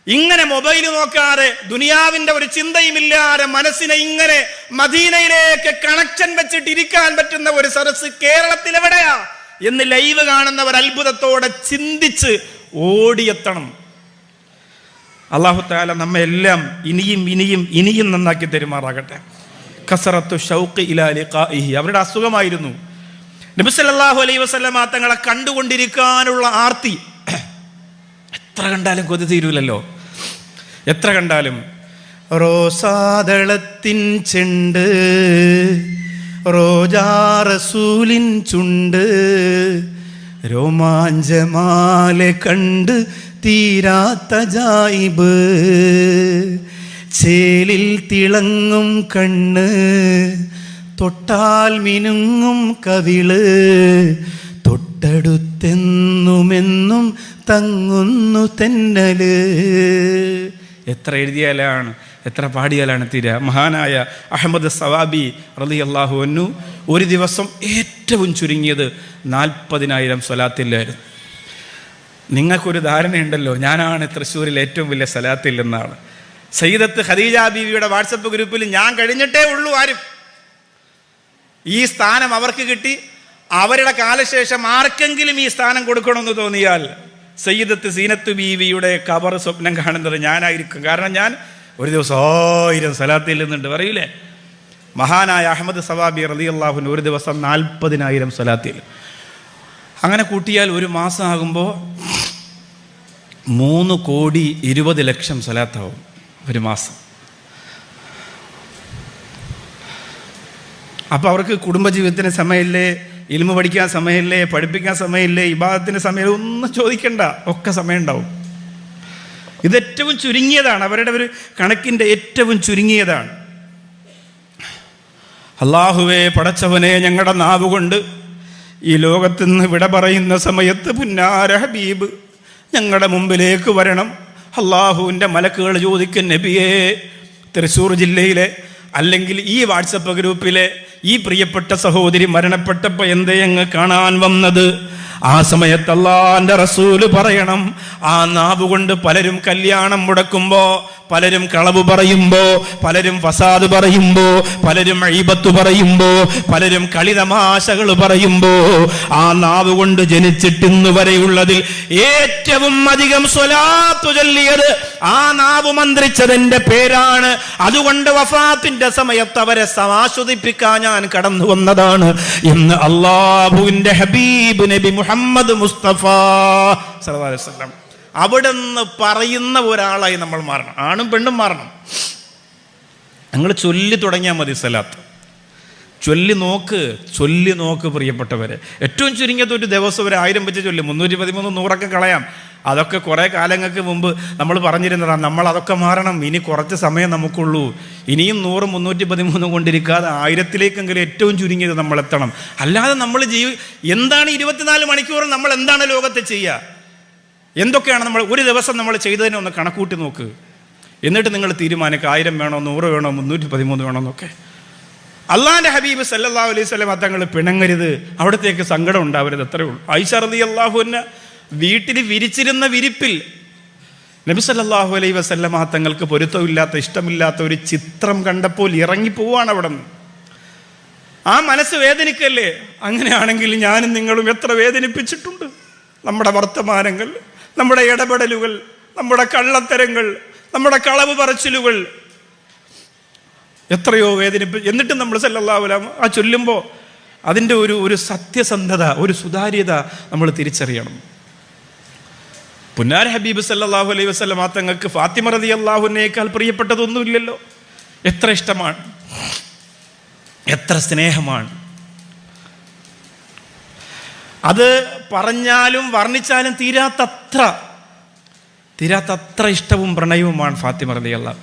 ഇങ്ങനെ മൊബൈൽ നോക്കാതെ ദുനിയാവിന്റെ ഒരു ചിന്തയുമില്ലാതെ മനസ്സിനെ ഇങ്ങനെ മദീനയിലേക്ക് കണക്ഷൻ വെച്ചിട്ട് ഇരിക്കാൻ പറ്റുന്ന ഒരു സദസ്സ് കേരളത്തിൽ എവിടെയാ എന്ന് ലൈവ് കാണുന്നവർ അത്ഭുതത്തോടെ ചിന്തിച്ച് ഓടിയെത്തണം. അല്ലാഹു തആല നമ്മെ എല്ലാം ഇനിയും നന്നാക്കി തരുമാറാകട്ടെ. കസറത്തു ഷൗഖി ഇലാ ലിഖാഇഹി, അവരുടെ അസുഖമായിരുന്നു നബി സല്ലല്ലാഹു അലൈഹി വസല്ലമ തങ്ങളെ കണ്ടുകൊണ്ടിരിക്കാനുള്ള ആർത്തി. എത്ര കണ്ടാലും കൊതി തീരൂലല്ലോ, എത്ര കണ്ടാലും. റോസാദളത്തിൻ ചെണ്ട് റോജാ റസൂലിൻ ചുണ്ട് രോമാഞ്ചമാലെ കണ്ട് തീരാത്ത ജായിബ് ചേലിൽ തിളങ്ങും കണ്ണ് തൊട്ടാൽ മിനുങ്ങും കവിള് തൊട്ടടുത്തെന്നുമെന്നും തങ്ങുന്നു തെന്നല്. എത്ര എഴുതിയാലാണ് എത്ര പാടിയാലാണ് തീരുക. മഹാനായ അഹമ്മദ് സവാബി റളിയല്ലാഹു അൻഹു ഒരു ദിവസം ഏറ്റവും ചുരുങ്ങിയത് 40,000 സ്വലാത്തില്ലായിരുന്നു. നിങ്ങൾക്കൊരു ധാരണയുണ്ടല്ലോ, ഞാനാണ് തൃശ്ശൂരിൽ ഏറ്റവും വലിയ സ്വലാത്തിൽ എന്നാണ്. സയ്യിദത്ത് ഖദീജ ബീവിയുടെ വാട്സപ്പ് ഗ്രൂപ്പിൽ ഞാൻ കഴിഞ്ഞിട്ടേ ഉള്ളൂ ആരും. ഈ സ്ഥാനം അവർക്ക് കിട്ടി. അവരുടെ കാലശേഷം ആർക്കെങ്കിലും ഈ സ്ഥാനം കൊടുക്കണമെന്ന് തോന്നിയാൽ സയ്യിദത്ത് സീനത്ത് ബീവിയുടെ ഖബർ സ്വപ്നം കാണുന്നത് ഞാനായിരിക്കും. കാരണം ഞാൻ ഒരു ദിവസം 1000 സ്വലാത്തിൽ നിന്നുണ്ട് പറയൂലേ. മഹാനായ അഹമ്മദ് സവാബി റളിയല്ലാഹു അൻഹു ഒരു ദിവസം 40,000 സ്വലാത്തിൽ. അങ്ങനെ കൂട്ടിയാൽ ഒരു മാസം ആകുമ്പോൾ 3,20,00,000 സ്വലാത്താവും ഒരു മാസം. അപ്പോൾ അവർക്ക് കുടുംബജീവിതത്തിന് സമയമില്ലേ, ഇൽമു പഠിക്കാൻ സമയമില്ലേ, പഠിപ്പിക്കാൻ സമയമില്ലേ, ഇബാദത്തിന് സമയം, ഒന്നും ചോദിക്കണ്ട, ഒക്കെ സമയം ഉണ്ടാവും. ഇത് ഏറ്റവും ചുരുങ്ങിയതാണ്, അവരുടെ ഒരു കണക്കിൻ്റെ ഏറ്റവും ചുരുങ്ങിയതാണ്. അല്ലാഹുവേ പടച്ചവനെ, ഞങ്ങളുടെ നാവ് കൊണ്ട് ഈ ലോകത്ത് നിന്ന് വിട പറയുന്ന സമയത്ത് പുന്നാര ഹബീബ് ഞങ്ങളുടെ മുമ്പിലേക്ക് വരണം. അള്ളാഹുവിൻ്റെ മലക്കുകൾ ചോദിക്കും, നബിയേ, തൃശ്ശൂർ ജില്ലയിലെ അല്ലെങ്കിൽ ഈ വാട്സപ്പ് ഗ്രൂപ്പിലെ ഈ പ്രിയപ്പെട്ട സഹോദരി മരണപ്പെട്ടപ്പോൾ എന്തേ അങ്ങ് കാണാൻ വന്നത്? ആ സമയത്ത് അല്ലാഹുവിൻ്റെ റസൂല് പറയണം, ആ നാവ് കൊണ്ട് പലരും കല്യാണം മുടക്കുമ്പോ, പലരും കളവ് പറയുമ്പോ, പലരും ഫസാദ് പറയുമ്പോ, പലരും ഈബത്ത് പറയുമ്പോ, പലരും കളിതമാശകൾ പറയുമ്പോ, ആ നാവ് കൊണ്ട് ജനിച്ചിട്ടിന്ന് വരെയുള്ളതിൽ ഏറ്റവും അധികം സ്വലാത്ത് ചൊല്ലിയത് ആ നാവ് മന്ത്രിച്ചതിന്റെ പേരാണ്. അതുകൊണ്ട് വഫാത്തിന്റെ സമയത്ത് അവരെ ആസ്വദിപ്പിക്കാൻ ഞാൻ കടന്നു വന്നതാണ് എന്ന് അല്ലാഹുവിന്റെ ഹബീബ് നബി മുഹമ്മദ് മുസ്തഫ സല്ലല്ലാഹു അലൈഹി വസല്ലം അവിടെ നിന്ന് പറയുന്ന ഒരാളായി നമ്മൾ മാറണം. ആണും പെണ്ണും മാറണം. നിങ്ങൾ ചൊല്ലി തുടങ്ങിയാൽ മതി സലാത്ത്. ചൊല്ലി നോക്ക് പ്രിയപ്പെട്ടവരെ. ഏറ്റവും ചുരുങ്ങിയത് ഒരു ദിവസം ഒരു 1000 വെച്ച് ചൊല്ലി 313 100 കളയാം. അതൊക്കെ കുറേ കാലങ്ങൾക്ക് മുമ്പ് നമ്മൾ പറഞ്ഞിരുന്നതാണ്. നമ്മൾ അതൊക്കെ മാറണം. ഇനി കുറച്ച് സമയം നമുക്കുള്ളൂ. ഇനിയും 100 313 കൊണ്ടിരിക്കാതെ 1000-ലേക്കെങ്കിലും ഏറ്റവും ചുരുങ്ങിയത് നമ്മൾ എത്തണം. അല്ലാതെ നമ്മൾ എന്താണ് 24 മണിക്കൂർ നമ്മൾ എന്താണ് ലോകത്ത് ചെയ്യുക? എന്തൊക്കെയാണ് നമ്മൾ ഒരു ദിവസം നമ്മൾ ചെയ്തതിനെ ഒന്ന് കണക്കൂട്ടി നോക്ക്. എന്നിട്ട് നിങ്ങൾ തീരുമാനിക്കുക 1000 വേണോ, 100 വേണോ, 313 വേണോ എന്നൊക്കെ. അള്ളാന്റെ ഹബീബ് സല്ലല്ലാഹു അലൈഹി വസല്ലം തങ്ങൾ പിണങ്ങരുത്, അവിടത്തേക്ക് സങ്കടം ഉണ്ടാവരുത്, അത്രയേ ഉള്ളൂ. ആയിഷ റളിയല്ലാഹു അൻഹ വീട്ടിൽ വിരിച്ചിരുന്ന വിരിപ്പിൽ നബി സല്ലല്ലാഹു അലൈഹി വസല്ലം തങ്ങൾക്ക് പൊരുത്തമില്ലാത്ത, ഇഷ്ടമില്ലാത്ത ഒരു ചിത്രം കണ്ടപ്പോൾ ഇറങ്ങിപ്പോവാണ് അവിടെ നിന്ന്. ആ മനസ്സ് വേദനിക്കല്ലേ? അങ്ങനെയാണെങ്കിൽ ഞാനും നിങ്ങളും എത്ര വേദനിപ്പിച്ചിട്ടുണ്ട്. നമ്മുടെ വർത്തമാനങ്ങൾ, നമ്മുടെ ഇടപെടലുകൾ, നമ്മുടെ കള്ളത്തരങ്ങൾ, നമ്മുടെ കളവ് പറച്ചിലുകൾ എത്രയോ എന്നിട്ടും നമ്മൾ സല്ലല്ലാഹു അലൈഹി വസല്ലം ആ ചൊല്ലുമ്പോൾ അതിൻ്റെ ഒരു സത്യസന്ധത, ഒരു സുതാര്യത നമ്മൾ തിരിച്ചറിയണം. പുന്നാര ഹബീബ് സല്ലല്ലാഹു അലൈഹി വസല്ലം തങ്ങൾക്ക് ഫാത്തിമ റളിയല്ലാഹു അൻഹയേക്കാൾ പ്രിയപ്പെട്ടതൊന്നുമില്ലല്ലോ. എത്ര ഇഷ്ടമാണ്, എത്ര സ്നേഹമാണ്. അത് പറഞ്ഞാലും വർണ്ണിച്ചാലും തീരാത്തത്ര ഇഷ്ടവും പ്രണയവുമാണ് ഫാത്തിമ റളിയല്ലാഹു.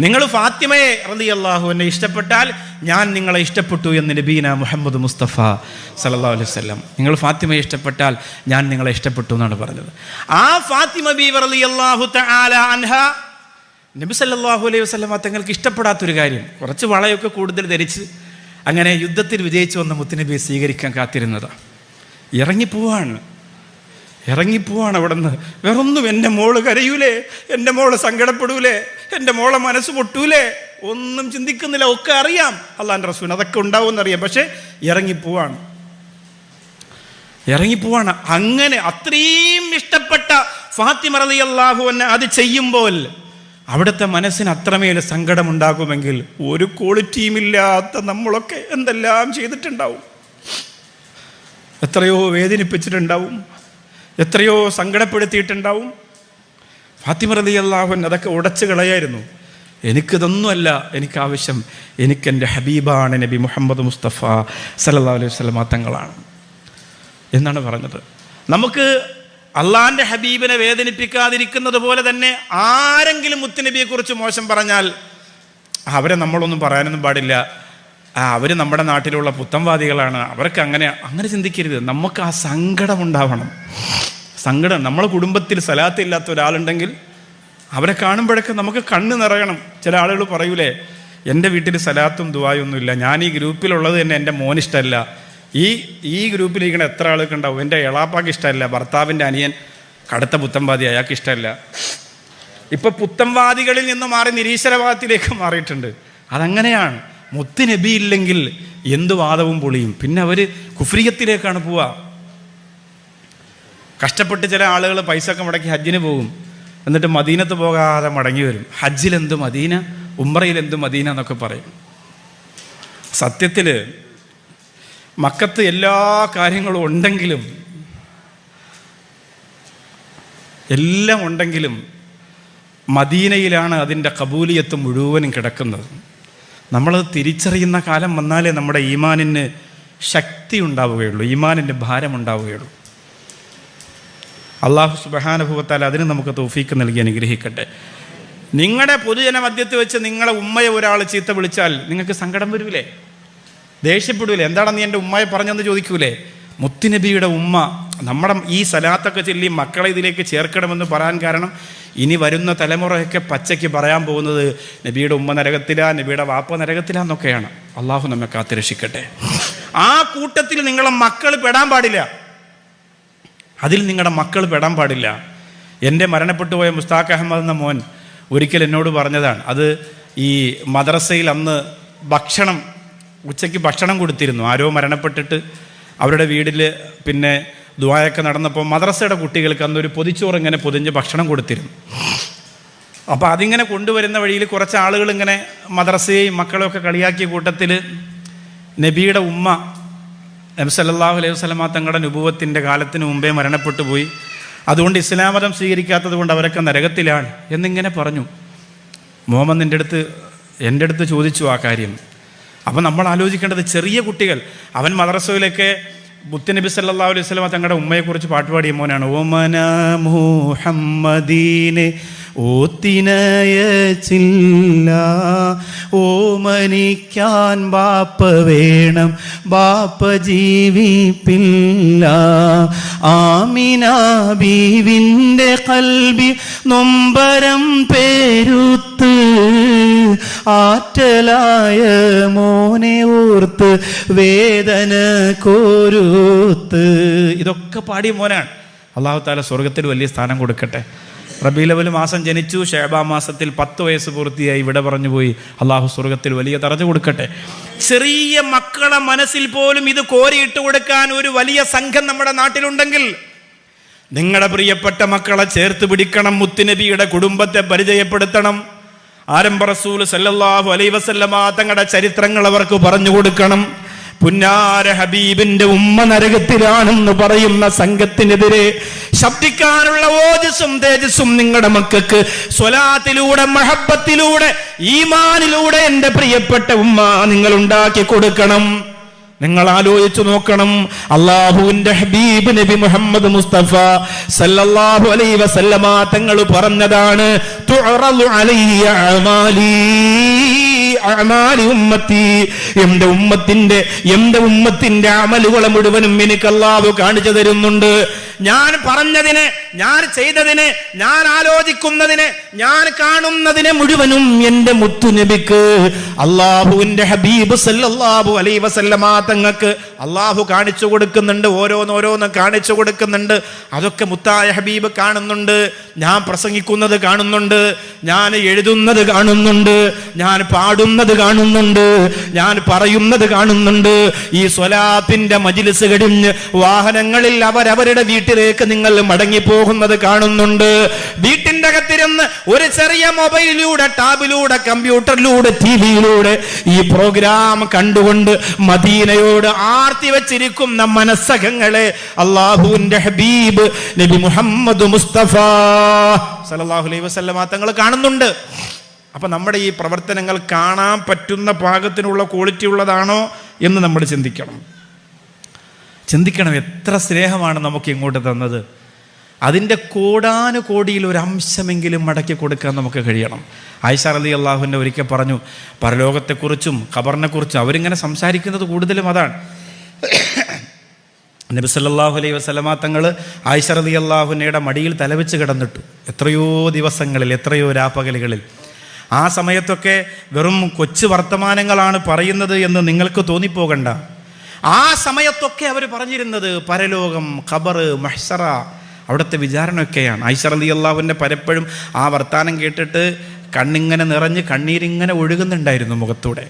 നിങ്ങൾ ഫാത്തിമയെ റളിയല്ലാഹു അൻഹ ഇഷ്ടപ്പെട്ടാൽ ഞാൻ നിങ്ങളെ ഇഷ്ടപ്പെട്ടു എന്ന് നബീന മുഹമ്മദ് മുസ്തഫ സല്ലല്ലാഹു അലൈഹി വസല്ലം. നിങ്ങൾ ഫാത്തിമയെ ഇഷ്ടപ്പെട്ടാൽ ഞാൻ നിങ്ങളെ ഇഷ്ടപ്പെട്ടു എന്നാണ് പറഞ്ഞത്. ആ ഫാത്തിമ ബീവി റളിയല്ലാഹു തആല അൻഹ നബി സല്ലല്ലാഹു അലൈഹി വസല്ലം തങ്ങൾക്ക് ഇഷ്ടപ്പെടാത്തൊരു കാര്യം, കുറച്ച് വളയൊക്കെ കൂടുതൽ ധരിച്ച് അങ്ങനെ യുദ്ധത്തിൽ വിജയിച്ചു വന്ന മുത്തുനബിയെ സ്വീകരിക്കാൻ കാത്തിരുന്നതാണ്. ഇറങ്ങിപ്പോവാണ് അവിടെ നിന്ന്. വേറൊന്നും, എൻ്റെ മോള് കരയൂലേ, എൻ്റെ മോള് സങ്കടപ്പെടൂലേ, എൻ്റെ മോളെ മനസ്സ് പൊട്ടൂലേ, ഒന്നും ചിന്തിക്കുന്നില്ല. ഒക്കെ അറിയാം, അള്ളാന്റെ റസൂൽ അതൊക്കെ ഉണ്ടാവുമെന്നറിയാം. പക്ഷെ ഇറങ്ങിപ്പോവാണ്. അങ്ങനെ അത്രയും ഇഷ്ടപ്പെട്ട ഫാത്തിമ റളിയല്ലാഹു അൻഹ അത് ചെയ്യുമ്പോൾ അവിടുത്തെ മനസ്സിന് അത്രമേൽ സങ്കടമുണ്ടാകുമെങ്കിൽ ഒരു ക്വാളിറ്റിയുമില്ലാത്ത നമ്മളൊക്കെ എന്തെല്ലാം ചെയ്തിട്ടുണ്ടാവും, എത്രയോ വേദനിപ്പിച്ചിട്ടുണ്ടാവും, എത്രയോ സങ്കടപ്പെടുത്തിയിട്ടുണ്ടാവും. ഫാത്തിമ റളിയല്ലാഹു അൻഹ അതൊക്കെ ഉടച്ചു കളയായിരുന്നു. എനിക്കിതൊന്നുമല്ല എനിക്കാവശ്യം, എനിക്കെൻ്റെ ഹബീബാണ് നബി മുഹമ്മദ് മുസ്തഫ സല്ലല്ലാഹു അലൈഹി വസല്ലം തങ്ങളാണ് എന്നാണ് പറഞ്ഞത്. നമുക്ക് അള്ളാഹിൻ്റെ ഹബീബിനെ വേദനിപ്പിക്കാതിരിക്കുന്നത് പോലെ തന്നെ ആരെങ്കിലും മുത്തുനബിയെക്കുറിച്ച് മോശം പറഞ്ഞാൽ അവരെ നമ്മളൊന്നും പറയാനൊന്നും പാടില്ല, അവർ നമ്മുടെ നാട്ടിലുള്ള പുത്തൻവാദികളാണ്, അവർക്ക് അങ്ങനെ ചിന്തിക്കരുത്. നമുക്ക് ആ സങ്കടം ഉണ്ടാവണം. സങ്കടം, നമ്മളെ കുടുംബത്തിൽ സലാത്തില്ലാത്ത ഒരാളുണ്ടെങ്കിൽ അവരെ കാണുമ്പോഴൊക്കെ നമുക്ക് കണ്ണ് നിറയണം. ചില ആളുകൾ പറയൂലേ, എൻ്റെ വീട്ടിൽ സലാത്തും ദുആയൊന്നുമില്ല, ഞാൻ ഈ ഗ്രൂപ്പിലുള്ളത് തന്നെ എൻ്റെ മോനിഷ്ടമല്ല, ഈ ഗ്രൂപ്പിലിരിക്കണ എത്ര ആൾക്ക് ഉണ്ടാവും, എൻ്റെ എളാപ്പാക്ക് ഇഷ്ടമല്ല, ഭർത്താവിൻ്റെ അനിയൻ കടുത്ത പുത്തൻവാദി, അയാൾക്ക് ഇഷ്ടമല്ല. ഇപ്പൊ പുത്തൻവാദികളിൽ നിന്ന് മാറി നിരീശ്വരവാദത്തിലേക്ക് മാറിയിട്ടുണ്ട്. അതങ്ങനെയാണ്. മുത്ത് നബി ഇല്ലെങ്കിൽ എന്ത് വാദവും പൊളിയും. പിന്നെ അവര് കുഫ്രിയത്തിലേക്കാണ് പോവുക. കഷ്ടപ്പെട്ട് ചില ആളുകൾ പൈസ ഒക്കെ മുടക്കി ഹജ്ജിന് പോകും, എന്നിട്ട് മദീനത്ത് പോകാതെ മടങ്ങി വരും. ഹജ്ജിൽ എന്ത് മദീന, ഉംറയിൽ എന്ത് മദീന എന്നൊക്കെ പറയും. സത്യത്തിൽ മക്കത്ത് എല്ലാ കാര്യങ്ങളും ഉണ്ടെങ്കിലും എല്ലാം ഉണ്ടെങ്കിലും മദീനയിലാണ് അതിൻ്റെ കബൂലിയത്ത് മുഴുവനും കിടക്കുന്നത്. നമ്മളത് തിരിച്ചറിയുന്ന കാലം വന്നാലേ നമ്മുടെ ഈമാനിന് ശക്തി ഉണ്ടാവുകയുള്ളൂ, ഈമാനിൻ്റെ ഭാരം ഉണ്ടാവുകയുള്ളൂ. അള്ളാഹു സുബ്ഹാനഹു വ തആല അതിന് നമുക്ക് തൗഫീക്ക് നൽകി അനുഗ്രഹിക്കട്ടെ. നിങ്ങളുടെ പൊതുജന മധ്യത്തിൽ വെച്ച് നിങ്ങളെ ഉമ്മയെ ഒരാൾ ചീത്ത വിളിച്ചാൽ നിങ്ങൾക്ക് സങ്കടം വരൂലേ, ദേഷ്യപ്പെടൂലേ? എന്താണ് നീ എൻ്റെ ഉമ്മയെ പറഞ്ഞെന്ന് ചോദിക്കൂലേ? മുത്തുനബിയുടെ ഉമ്മ നമ്മുടെ ഈ സലാത്തൊക്കെ ചൊല്ലി മക്കളെ ഇതിലേക്ക് ചേർക്കണമെന്ന് പറയാൻ കാരണം ഇനി വരുന്ന തലമുറയൊക്കെ പച്ചയ്ക്ക് പറയാൻ പോകുന്നത് നബിയുടെ ഉമ്മ നരകത്തിലാ, നബിയുടെ വാപ്പ നരകത്തിലാന്നൊക്കെയാണ്. അള്ളാഹു നമ്മെ കാത്തുരക്ഷിക്കട്ടെ. ആ കൂട്ടത്തിൽ നിങ്ങളെ മക്കൾ പെടാൻ പാടില്ല, അതിൽ നിങ്ങളുടെ മക്കൾ പെടാൻ പാടില്ല. എൻ്റെ മരണപ്പെട്ടു പോയ മുസ്താഖ് അഹമ്മദ് എന്ന മോൻ ഒരിക്കൽ എന്നോട് പറഞ്ഞതാണ്. അത് ഈ മദ്രസയിൽ അന്ന് ഉച്ചയ്ക്ക് ഭക്ഷണം കൊടുത്തിരുന്നു. ആരോ മരണപ്പെട്ടിട്ട് അവരുടെ വീട്ടിൽ പിന്നെ ദുആയൊക്കെ നടന്നപ്പോൾ മദ്രസയുടെ കുട്ടികൾക്ക് അന്നൊരു പൊതിച്ചോറ് ഇങ്ങനെ പൊതിഞ്ഞ് ഭക്ഷണം കൊടുത്തിരുന്നു. അപ്പോൾ അതിങ്ങനെ കൊണ്ടുവരുന്ന വഴിയിൽ കുറച്ച് ആളുകൾ ഇങ്ങനെ മദ്രസയെയും മക്കളെയൊക്കെ കളിയാക്കിയ കൂട്ടത്തിൽ നബിയുടെ ഉമ്മ നബി സല്ലല്ലാഹു അലൈഹി വസല്ലമ തങ്ങളുടെ നുബുവത്തിൻ്റെ കാലത്തിന് മുമ്പേ മരണപ്പെട്ടു പോയി, അതുകൊണ്ട് ഇസ്ലാം മതം സ്വീകരിക്കാത്തത് കൊണ്ട് അവരൊക്കെ നരകത്തിലാണ് എന്നിങ്ങനെ പറഞ്ഞു. മുഹമ്മദ് എൻ്റെ അടുത്ത് ചോദിച്ചു ആ കാര്യം. അപ്പം നമ്മൾ ആലോചിക്കേണ്ടത് ചെറിയ കുട്ടികൾ, അവൻ മദ്രസയിലൊക്കെ മുത്തുനബി സല്ലല്ലാഹു അലൈഹി വസല്ലമ തങ്ങളുടെ ഉമ്മയെക്കുറിച്ച് പാട്ടുപാടിയ മോനാണ്. ഓമന മുഹമ്മദീനെ ഓത്തിനയച്ചില്ല, ഓമനിക്കാൻ ബാപ്പ വേണം, ബാപ്പ ജീവിപ്പില്ല. ആമിന ബീവിൻ്റെ കൽബി നൊമ്പരം പേരുത്ത്, ആറ്റലായ മോനെ ഓർത്ത് വേദന കോരുത്ത്. ഇതൊക്കെ പാടിയ മോനാണ്. അല്ലാഹു തആല സ്വർഗത്തിൽ വലിയ സ്ഥാനം കൊടുക്കട്ടെ. റബീഉൽ അവ്വൽ മാസം ജനിച്ചു, ശഅബാൻ മാസത്തിൽ 10 വയസ്സ് പൂർത്തിയായി വിട പറഞ്ഞു പോയി. അള്ളാഹു സ്വർഗത്തിൽ വലിയ ദറജ കൊടുക്കട്ടെ. ചെറിയ മക്കളെ മനസ്സിൽ പോലും ഇത് കോരിയിട്ട് കൊടുക്കാൻ ഒരു വലിയ സംഘം നമ്മുടെ നാട്ടിലുണ്ടെങ്കിൽ നിങ്ങളുടെ പ്രിയപ്പെട്ട മക്കളെ ചേർത്ത് പിടിക്കണം, മുത്തുനബിയുടെ കുടുംബത്തെ പരിചയപ്പെടുത്തണം, ആരംഭ റസൂൽ സല്ലല്ലാഹു അലൈഹി വസല്ലമ തങ്ങളുടെ ചരിത്രങ്ങൾ അവർക്ക് പറഞ്ഞു കൊടുക്കണം. പുന്നാര ഹബീബിന്റെ ഉമ്മ നരകത്തിലാണെന്ന് പറയുന്ന സംഘത്തിനെതിരെ ശബ്ദിക്കാനുള്ള ഓജസ്സും തേജസ്സും നിങ്ങളുടെ മക്കൾക്ക് സ്വലാത്തിലൂടെ, മഹബ്ബത്തിലൂടെ, ഈമാനിലൂടെ എൻ്റെ പ്രിയപ്പെട്ട ഉമ്മ നിങ്ങൾ ഉണ്ടാക്കി കൊടുക്കണം. നിങ്ങൾ ആലോചിച്ചു നോക്കണം, അല്ലാഹുവിന്റെ ഹബീബ് നബി മുഹമ്മദ് മുസ്തഫ സല്ലല്ലാഹു അലൈഹി വസല്ലമ തങ്ങൾ പറഞ്ഞതാണ്, തുഅറദു അലയ്യ അഅമാലി ഉമ്മത്തി, എന്റെ ഉമ്മത്തിന്റെ അമലുകളെ മുഴുവനും എനിക്ക് അല്ലാഹു കാണിച്ചു തരുന്നുണ്ട്. ഞാൻ പറഞ്ഞതിനെ, ഞാൻ ചെയ്തതിനെ, ഞാൻ ആലോചിക്കുന്നതിനെ, ഞാൻ കാണുന്നതിനെ മുഴുവനും എന്റെ മുത്തുനബിക്ക് അല്ലാഹുവിന്റെ ഹബീബ് സല്ലല്ലാഹു അലൈഹി വസല്ലമ തങ്ങൾക്ക് അല്ലാഹു കാണിച്ചു കൊടുക്കുന്നുണ്ട്. ഓരോന്നോരോന്ന് കാണിച്ചു കൊടുക്കുന്നുണ്ട്. അതൊക്കെ മുത്തായ ഹബീബ് കാണുന്നുണ്ട്. ഞാൻ പ്രസംഗിക്കുന്നത് കാണുന്നുണ്ട്, ഞാൻ എഴുതുന്നത് കാണുന്നുണ്ട്, ഞാൻ പാടുന്നത് കാണുന്നുണ്ട്, ഞാൻ പറയുന്നത് കാണുന്നുണ്ട്. ഈ സ്വലാത്തിന്റെ മജ്ലിസ് കഴിഞ്ഞ് വാഹനങ്ങളിൽ അവരവരുടെ വീട്ടിലേക്ക് നിങ്ങൾ മടങ്ങിപ്പോകുന്നത് കാണുന്നുണ്ട്. വീട്ടിന്റെ അകത്തിരുന്ന് ഒരു ചെറിയ മൊബൈലിലൂടെ, ടാബിലൂടെ, കമ്പ്യൂട്ടറിലൂടെ, ടിവിയിലൂടെ ഈ പ്രോഗ്രാം കണ്ടുകൊണ്ട് മദീനയോട് ആർത്തി വെച്ചിരിക്കുന്ന മനസ്സകങ്ങളെ അല്ലാഹുവിന്റെ ഹബീബ് നബി മുഹമ്മദ് മുസ്തഫ സല്ലല്ലാഹു അലൈഹി വസല്ലമ തങ്ങൾ കാണുന്നുണ്ട്. അപ്പം നമ്മുടെ ഈ പ്രവർത്തനങ്ങൾ കാണാൻ പറ്റുന്ന പാകത്തിനുള്ള ക്വാളിറ്റി ഉള്ളതാണോ എന്ന് നമ്മൾ ചിന്തിക്കണം. എത്ര സ്നേഹമാണ് നമുക്ക് ഇങ്ങോട്ട് തന്നത്. അതിൻ്റെ കോടാനുകോടിയിൽ ഒരു അംശമെങ്കിലും മടക്കി കൊടുക്കാൻ നമുക്ക് കഴിയണം. ആയിഷ റളിയല്ലാഹു അൻഹ ഒരിക്കൽ പറഞ്ഞു, പരലോകത്തെക്കുറിച്ചും ഖബറിനെക്കുറിച്ചും അവരിങ്ങനെ സംസാരിക്കുന്നത് കൂടുതലും അതാണ്. നബി സല്ലല്ലാഹു അലൈഹി വസല്ലമ തങ്ങൾ ആയിഷ റളിയല്ലാഹു അൻഹയുടെ മടിയിൽ തലവെച്ച് കിടന്നിട്ടു എത്രയോ ദിവസങ്ങളിൽ, എത്രയോ രാപ്പകലുകളിൽ. ആ സമയത്തൊക്കെ വെറും കൊച്ചു വർത്തമാനങ്ങളാണ് പറയുന്നത് എന്ന് നിങ്ങൾക്ക് തോന്നിപ്പോകണ്ട. ആ സമയത്തൊക്കെ അവർ പറഞ്ഞിരുന്നത് പരലോകം, ഖബർ, മഹ്ശറ, അവിടുത്തെ വിചാരണയൊക്കെയാണ്. ആയിഷ റളിയല്ലാഹു അൻഹ പലപ്പോഴും ആ വർത്താനം കേട്ടിട്ട് കണ്ണിങ്ങനെ നിറഞ്ഞ് കണ്ണീരിങ്ങനെ ഒഴുകുന്നുണ്ടായിരുന്നു മുഖത്തൂടെ.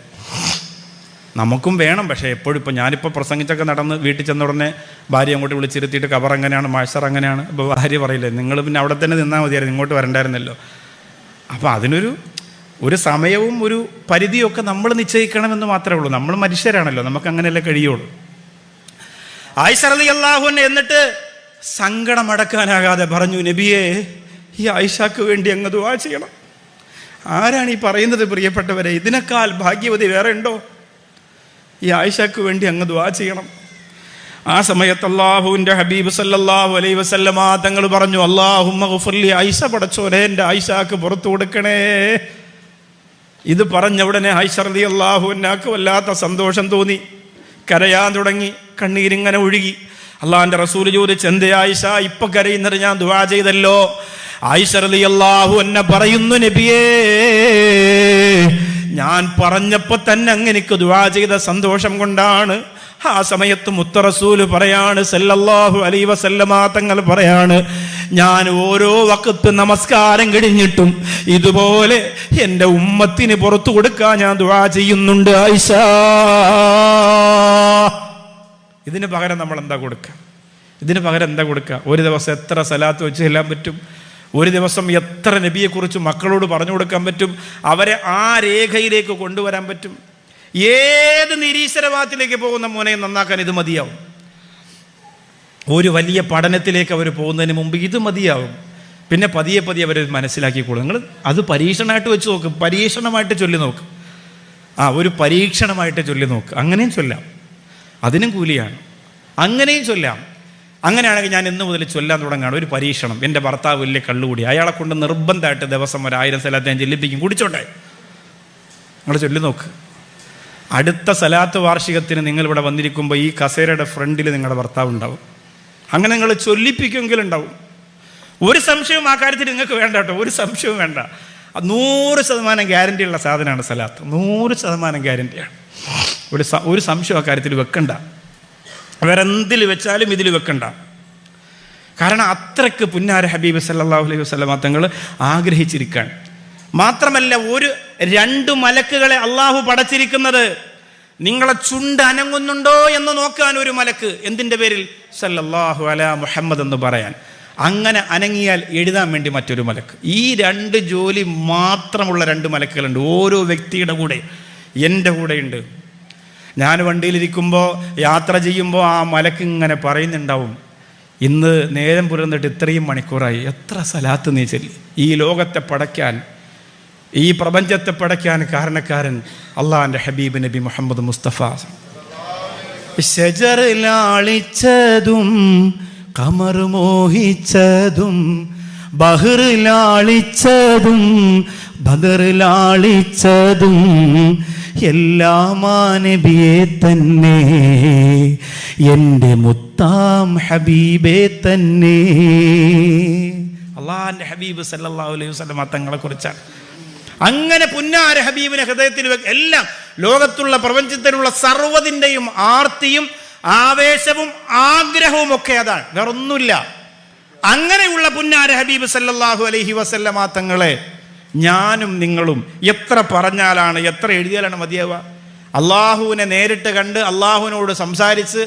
നമുക്കും വേണം, പക്ഷേ എപ്പോഴും ഇപ്പോൾ ഞാനിപ്പോൾ പ്രസംഗിച്ചൊക്കെ നടന്ന് വീട്ടിൽ ചെന്ന ഉടനെ ഭാര്യ അങ്ങോട്ട് വിളിച്ചിരുത്തിയിട്ട് ഖബർ എങ്ങനെയാണ്, മഹ്ശർ എങ്ങനെയാണ്, ഇപ്പോൾ ഭാര്യ പറയില്ലേ നിങ്ങൾ പിന്നെ അവിടെ തന്നെ നിന്നാൽ മതിയായിരുന്നു, ഇങ്ങോട്ട് വരണ്ടായിരുന്നല്ലോ. അപ്പോൾ അതിനൊരു സമയവും ഒരു പരിധിയൊക്കെ നമ്മൾ നിശ്ചയിക്കണമെന്ന് മാത്രമേ ഉള്ളൂ. നമ്മൾ മനുഷ്യരാണല്ലോ, നമുക്ക് അങ്ങനെയല്ലേ കഴിയുള്ളൂ. ആയിഷ റളിയല്ലാഹു അൻഹ എന്നിട്ട് സങ്കടമടക്കാനാകാതെ പറഞ്ഞു, നബിയേ, ഈ ആയിഷക്ക് വേണ്ടി അങ്ങ് ദുആ ചെയ്യണം. ആരാണ് ഈ പറയുന്നത് പ്രിയപ്പെട്ടവരെ? ഇതിനേക്കാൾ ഭാഗ്യവതി വേറെ ഉണ്ടോ? ഈ ആയിഷക്ക് വേണ്ടി അങ്ങ് ദുആ ചെയ്യണം. ആ സമയത്ത് അല്ലാഹുവിൻ്റെ ഹബീബ് സല്ലല്ലാഹു അലൈഹി വസല്ലമ തങ്ങൾ പറഞ്ഞു, അല്ലാഹുമ്മ ഗുഫിർലി, ആയിഷ പടച്ചോനെ എൻ്റെ ആയിഷക്ക് പുറത്തു കൊടുക്കണേ. ഇത് പറഞ്ഞ ഉടനെ ആയിഷ റളിയല്ലാഹു അൻഹക്ക് വല്ലാത്ത സന്തോഷം തോന്നി, കരയാൻ തുടങ്ങി, കണ്ണീരിങ്ങനെ ഒഴുകി. അള്ളാഹിൻ്റെ റസൂൽ ചോദിച്ചു, എന്തേ ആയിഷ ഇപ്പൊ കരയുന്നത്? ഞാൻ ദുആ ചെയ്തല്ലോ. ആയിഷ റളിയല്ലാഹു അൻഹ പറയുന്നു, നബിയേ, ഞാൻ പറഞ്ഞപ്പോ തന്നെ അങ്ങനെക്ക് ദുആ ചെയ്ത സന്തോഷം കൊണ്ടാണ്. ആ സമയത്ത് മുത്ത റസൂൽ പറയാണ്, സല്ലല്ലാഹു അലൈഹി വസല്ലമ തങ്ങൾ പറയാണ്, ഞാൻ ഓരോ വഖത്ത് നമസ്കാരം കഴിഞ്ഞിട്ടും ഇതുപോലെ എൻ്റെ ഉമ്മത്തിന് പുറത്തു കൊടുക്കാൻ ഞാൻ ദുആ ചെയ്യുന്നുണ്ട് ആയിഷ. ഇതിന് പകരം നമ്മൾ എന്താ കൊടുക്കുക? ഒരു ദിവസം എത്ര സലാത്ത് വെച്ച് ചെല്ലാൻ പറ്റും? ഒരു ദിവസം എത്ര നബിയെക്കുറിച്ച് മക്കളോട് പറഞ്ഞു കൊടുക്കാൻ പറ്റും? അവരെ ആ രേഖയിലേക്ക് കൊണ്ടുവരാൻ പറ്റും? ഏത് നിരീശ്വരവാദത്തിലേക്ക് പോകുന്ന മോനെ നന്നാക്കാൻ ഇത് മതിയാവും. ഒരു വലിയ പഠനത്തിലേക്ക് അവർ പോകുന്നതിന് മുമ്പ് ഇത് മതിയാവും. പിന്നെ പതിയെ അവർ മനസ്സിലാക്കിക്കോളും. നിങ്ങൾ അത് പരീക്ഷണമായിട്ട് വെച്ച് നോക്ക്, പരീക്ഷണമായിട്ട് ചൊല്ലി നോക്ക്. ഒരു പരീക്ഷണമായിട്ട് ചൊല്ലി നോക്ക്. അങ്ങനെയും ചൊല്ലാം, അതിനും കൂലിയാണ്. അങ്ങനെയും ചൊല്ലാം. അങ്ങനെയാണെങ്കിൽ ഞാൻ ഇന്ന് മുതൽ ചൊല്ലാൻ തുടങ്ങുകയാണ്. ഒരു പരീക്ഷണം. എൻ്റെ ഭർത്താവ് വലിയ കള്ളുകൂടി, അയാളെ കൊണ്ട് നിർബന്ധമായിട്ട് ദിവസം 1000 സലാത്ത് ഞാൻ ചെല്ലിപ്പിക്കും, കുടിച്ചോട്ടെ. നിങ്ങൾ ചൊല്ലി നോക്ക്. അടുത്ത സലാത്ത് വാർഷികത്തിന് നിങ്ങൾ ഇവിടെ വന്നിരിക്കുമ്പോൾ ഈ കസേരയുടെ ഫ്രണ്ടിൽ നിങ്ങളുടെ ഭർത്താവ് ഉണ്ടാവും. അങ്ങനെ നിങ്ങൾ ചൊല്ലിപ്പിക്കുമെങ്കിലും ഉണ്ടാവും. ഒരു സംശയവും ആ കാര്യത്തിൽ നിങ്ങൾക്ക് വേണ്ട കേട്ടോ, ഒരു സംശയവും വേണ്ട. 100% ഗ്യാരണ്ടിയുള്ള സാധനമാണ് സലാത്ത്. 100% ഗ്യാരണ്ടിയാണ്. ഒരു സംശയം ആ കാര്യത്തിൽ വെക്കണ്ട. വേറെ എന്തിൽ വെച്ചാലും ഇതിൽ വെക്കണ്ട. കാരണം അത്രയ്ക്ക് പുന്നാര ഹബീബ് സല്ലല്ലാഹു അലൈഹി വസല്ലമ തങ്ങൾ ആഗ്രഹിച്ചിരിക്കാൻ. മാത്രമല്ല, 2 മലക്കുകളെ അള്ളാഹു പടച്ചിരിക്കുന്നത്. നിങ്ങളെ ചുണ്ട് അനങ്ങുന്നുണ്ടോ എന്ന് നോക്കാൻ ഒരു മലക്ക്. എന്തിൻ്റെ പേരിൽ? സല്ലല്ലാഹു അലാ മുഹമ്മദ് എന്ന് പറയാൻ. അങ്ങനെ അനങ്ങിയാൽ എഴുതാൻ വേണ്ടി മറ്റൊരു മലക്ക്. ഈ 2 ജോലി മാത്രമുള്ള 2 മലക്കുകളുണ്ട് ഓരോ വ്യക്തിയുടെ കൂടെ. എൻ്റെ കൂടെയുണ്ട്. ഞാൻ വണ്ടിയിലിരിക്കുമ്പോൾ, യാത്ര ചെയ്യുമ്പോൾ ആ മലക്ക് ഇങ്ങനെ പറയുന്നുണ്ടാവും, ഇന്ന് നേരം പുലർന്നിട്ട് ഇത്രയും മണിക്കൂറായി, എത്ര സലാത്ത് നീ ചൊല്ലി. ഈ ലോകത്തെ പടയ്ക്കാൻ, ഈ പ്രപഞ്ചത്തെ പടയ്ക്കാൻ കാരണക്കാരൻ അള്ളാഹിൻ്റെ ഹബീബ് നബി മുഹമ്മദ് മുസ്തഫ. ഷജറിലാളിച്ചതും കമർ മോഹിച്ചതും ബഹറിലാളിച്ചതും ബദറിലാളിച്ചതും എല്ലാം നബിയെ തന്നെ, എൻ്റെ മുത്താം ഹബീബെ തന്നെ. അള്ളാഹിൻ്റെ ഹബീബ് സല്ലല്ലാഹു അലൈഹി വസല്ലം തങ്ങളെ കുറിച്ചാണ്. അങ്ങനെ പുന്നാര ഹബീബിനെ ഹൃദയത്തിൽ എല്ലാം ലോകത്തുള്ള പ്രപഞ്ചത്തിലുള്ള സർവ്വതിൻ്റെയും ആർത്തിയും ആവേശവും ആഗ്രഹവും ഒക്കെ അതാണ്, വേറൊന്നുമില്ല. അങ്ങനെയുള്ള പുന്നാര ഹബീബ് സല്ലല്ലാഹു അലൈഹി വസല്ലമ തങ്ങളെ ഞാനും നിങ്ങളും എത്ര പറഞ്ഞാലാണ്, എത്ര എഴുതിയാലാണ് മതിയാവുക? അള്ളാഹുവിനെ നേരിട്ട് കണ്ട് അള്ളാഹുവിനോട് സംസാരിച്ച്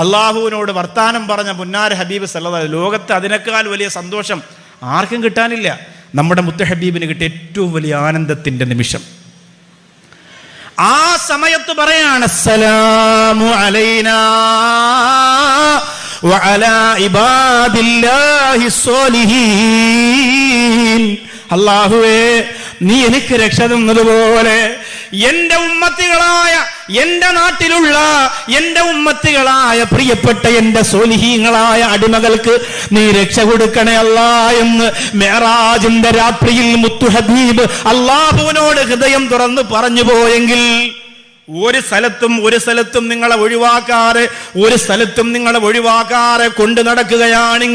അള്ളാഹുവിനോട് വർത്താനം പറഞ്ഞ പുന്നാര ഹബീബ് സല്ലല്ലാഹു അലൈഹി, ലോകത്ത് അതിനേക്കാൾ വലിയ സന്തോഷം ആർക്കും കിട്ടാനില്ല. നമ്മുടെ മുത്ത ഹബീബിന് കിട്ടിയ ഏറ്റവും വലിയ ആനന്ദത്തിന്റെ നിമിഷം. ആ സമയത്ത് പറയാണ്, അസ്സലാമു അലൈനാ വഅലാ ഇബാദില്ലാഹി സ്വാലിഹീൻ. അല്ലാഹുവേ, നീ എനിക്ക് രക്ഷ തന്നതുപോലെ എന്റെ ഉമ്മത്തികളായ, എന്റെ നാട്ടിലുള്ള എന്റെ ഉമ്മത്തികളായ പ്രിയപ്പെട്ട എന്റെ സ്വാലിഹീങ്ങളായ അടിമകൾക്ക് നീ രക്ഷ കൊടുക്കണേ അല്ലാ എന്ന് മിഅ്റാജിന്റെ രാത്രിയിൽ മുത്തു ഹബീബ് അല്ലാഹുവിനോട് ഹൃദയം തുറന്ന് പറഞ്ഞു പോയെങ്കിൽ ഒരു സ്ഥലത്തും നിങ്ങളെ ഒഴിവാക്കാതെ കൊണ്ടു നടക്കുകയാണ്.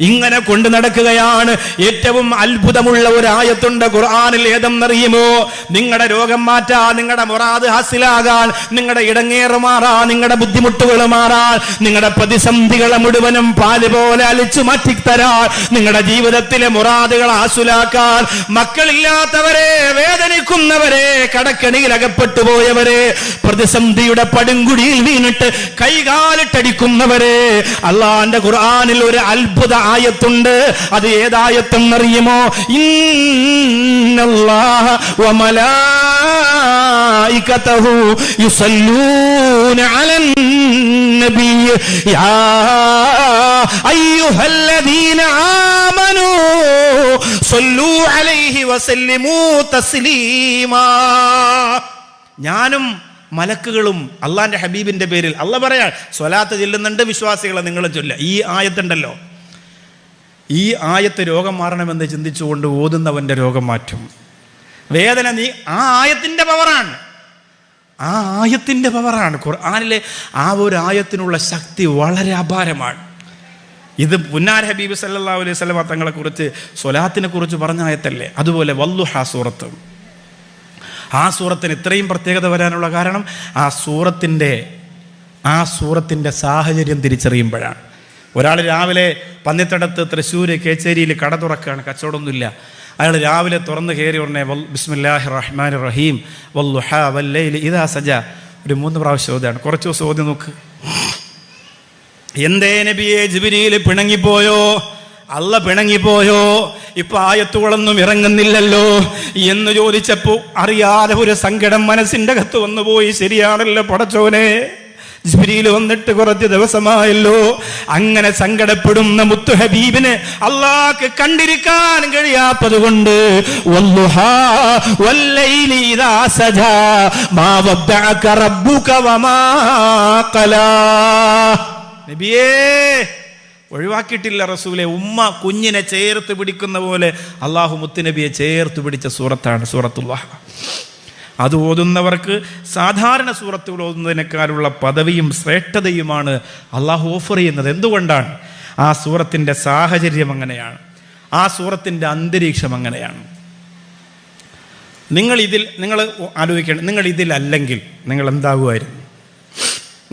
ഇങ്ങനെ കൊണ്ടു നടക്കുകയാണ്. ഏറ്റവും അത്ഭുതമുള്ള ഒരു ആയത്തുണ്ട് ഖുർആനിൽ. ഏതെന്നറിയുമോ? നിങ്ങളുടെ രോഗം മാറ്റാൻ, നിങ്ങളുടെ മുറാദ് ഹാസിലാകാൻ, നിങ്ങളുടെ ഇടങ്ങേറ് മാറാൻ, നിങ്ങളുടെ ബുദ്ധിമുട്ടുകൾ മാറാൻ, നിങ്ങളുടെ പ്രതിസന്ധികളെ മുഴുവനും പാല് പോലെ അലിച്ചു മാറ്റിത്തരാൻ, നിങ്ങളുടെ ജീവിതത്തിലെ മുറാദുകൾ ഹാസിലാക്കാൻ, മക്കളില്ലാത്തവരെ, വേദനിക്കുന്നവരെ, കടക്കണിയിൽ അകപ്പെട്ടു പോയവരെ, പ്രതിസന്ധിയുടെ പടുങ്കുടിയിൽ വീണിട്ട് കൈകാലിട്ടടിക്കുന്നവരെ, അല്ലാഹുവിന്റെ ഖുർആനിൽ ഒരു അത്ഭുത ആയത്തുണ്ട്. അത് ഏതായത്തെന്നറിയുമോ? ഇന്നല്ലാഹ വമലായികതഹു യുസല്ലൂന അലൻ നബിയ്യ യാ അയ്യുഹല്ലദീന ആമനൂ സല്ലൂ അലൈഹി വസല്ലിമൂ തസ്ലീമാ. ഞാനും മലക്കുകളും അള്ളാന്റെ ഹബീബിന്റെ പേരിൽ അള്ളാഹ് പറയാൻ സ്വലാത്ത് ചെല്ലുന്നുണ്ട്, വിശ്വാസികളെ നിങ്ങളും ചൊല്ല. ഈ ആയത്തുണ്ടല്ലോ, ഈ ആയത്ത് രോഗം മാറണമെന്ന് ചിന്തിച്ചുകൊണ്ട് ഓതുന്നവന്റെ രോഗം മാറ്റും. വേദന നീ ആ ആയത്തിന്റെ പവറാണ്. ഖുർആനിലെ ആ ഒരു ആയത്തിനുള്ള ശക്തി വളരെ അപാരമാണ്. ഇത് പുന്നാർ ഹബീബ് സല്ലല്ലാഹു അലൈഹി വസല്ലം തങ്ങളെ കുറിച്ച്, സ്വലാത്തിനെ കുറിച്ച് പറഞ്ഞ ആയത്തല്ലേ. അതുപോലെ വല്ലുഹാ സൂറത്ത്, ആ സൂറത്തിന് ഇത്രയും പ്രത്യേകത വരാനുള്ള കാരണം ആ സൂറത്തിന്റെ സാഹചര്യം തിരിച്ചറിയുമ്പോഴാണ്. ഒരാൾ രാവിലെ പന്നിത്തടത്ത് തൃശ്ശൂര് കേച്ചേരിയിൽ കട തുറക്കുകയാണ്, കച്ചവടമൊന്നുമില്ല. അയാൾ രാവിലെ തുറന്ന് കയറി ഉടനെ ബിസ്മില്ലാഹിർ റഹ്മാനിർ റഹീം വല്ലുഹാ വല്ലൈലി ഇദാ സജ ഒരു 3 പ്രാവശ്യം ഓതാണ്. കുറച്ച് ദിവസം ഓതി നോക്ക്. എന്തേ നബിയെ ജിബ്രീൽ പിണങ്ങിപ്പോയോ? അല്ല പിണങ്ങിപ്പോയോ? ഇപ്പൊ ആയത്തുകളൊന്നും ഇറങ്ങുന്നില്ലല്ലോ എന്ന് ചോദിച്ചപ്പോ അറിയാതെ ഒരു സങ്കടം മനസ്സിന്റെ അകത്ത് വന്നുപോയി. ശരിയാണല്ലോ പടച്ചോനെ, ജിബ്രീൽ വന്നിട്ട് കുറച്ച് ദിവസമായല്ലോ. അങ്ങനെ സങ്കടപ്പെടുന്ന മുത്തു ഹബീബിനെ അല്ലാഹ്ക്ക് കണ്ടിരിക്കാൻ കഴിയാത്തത് കൊണ്ട് വല്ലുഹാ വല്ലൈലി ഇദാ സജാ മാ വദ്ദഅക റബ്ബുക വമാ ഖലാ. നബിയേ ഒഴിവാക്കിയിട്ടില്ല റസൂലെ. ഉമ്മ കുഞ്ഞിനെ ചേർത്ത് പിടിക്കുന്ന പോലെ അള്ളാഹു മുത്തുനബിയെ ചേർത്ത് പിടിച്ച സൂറത്താണ് സൂറത്തുൽ വഹ. അത് ഓതുന്നവർക്ക് സാധാരണ സൂറത്തുകൾ ഓതുന്നതിനേക്കാളുള്ള പദവിയും ശ്രേഷ്ഠതയുമാണ് അള്ളാഹു ഓഫർ ചെയ്യുന്നത്. എന്തുകൊണ്ടാണ്? ആ സൂറത്തിൻ്റെ സാഹചര്യം അങ്ങനെയാണ്, ആ സൂറത്തിൻ്റെ അന്തരീക്ഷം അങ്ങനെയാണ്. നിങ്ങൾ ആലോചിക്കണം, നിങ്ങൾ ഇതിലല്ലെങ്കിൽ നിങ്ങൾ എന്താകുമായിരുന്നു?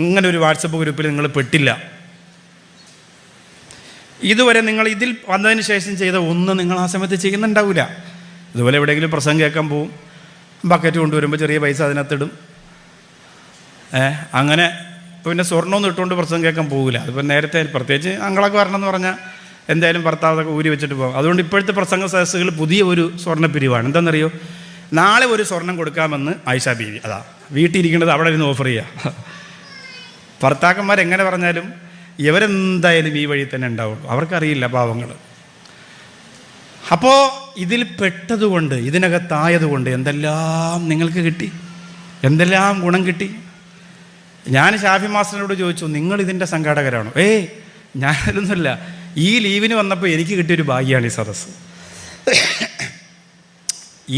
ഇങ്ങനെ ഒരു വാട്സപ്പ് ഗ്രൂപ്പിൽ നിങ്ങൾ പെട്ടില്ല. ഇതുവരെ നിങ്ങൾ ഇതിൽ വന്നതിന് ശേഷം ചെയ്ത ഒന്നും നിങ്ങൾ ആ സമയത്ത് ചെയ്യുന്നുണ്ടാവില്ല. ഇതുപോലെ എവിടെയെങ്കിലും പ്രസംഗം കേൾക്കാൻ പോവും, ബക്കറ്റ് കൊണ്ടുവരുമ്പോൾ ചെറിയ പൈസ അതിനകത്തിടും. അങ്ങനെ പിന്നെ സ്വർണ്ണമൊന്നും ഇട്ടുകൊണ്ട് പ്രസംഗം കേൾക്കാൻ പോകില്ല. അതിപ്പോൾ നേരത്തെ പ്രത്യേകിച്ച് അങ്ങളൊക്കെ വരണമെന്ന് പറഞ്ഞാൽ എന്തായാലും ഭർത്താവൊക്കെ ഊരി വെച്ചിട്ട് പോകും. അതുകൊണ്ട് ഇപ്പോഴത്തെ പ്രസംഗ സദസ്സുകൾ പുതിയ ഒരു സ്വർണ്ണപ്പിരിവാണ്. എന്താണെന്നറിയോ? നാളെ ഒരു സ്വർണം കൊടുക്കാമെന്ന് ആയിഷ ബീവി, അതാ വീട്ടിലിരിക്കുന്നത്, അവിടെ ഇരുന്ന് ഓഫർ ചെയ്യുക. ഭർത്താക്കന്മാരെങ്ങനെ പറഞ്ഞാലും ഇവരെന്തായാലും ഈ വഴി തന്നെ ഉണ്ടാവുള്ളൂ, അവർക്കറിയില്ല പാവങ്ങൾ. അപ്പോൾ ഇതിൽ പെട്ടതുകൊണ്ട്, ഇതിനകത്തായതുകൊണ്ട് എന്തെല്ലാം നിങ്ങൾക്ക് കിട്ടി, എന്തെല്ലാം ഗുണം കിട്ടി. ഞാൻ ഷാഫി മാസ്റ്ററിനോട് ചോദിച്ചു, നിങ്ങൾ ഇതിൻ്റെ സംഘാടകരാണോ? ഞാനതൊന്നുമില്ല, ഈ ലീവിന് വന്നപ്പോൾ എനിക്ക് കിട്ടിയൊരു ഭാഗ്യമാണ് ഈ സദസ്സ്.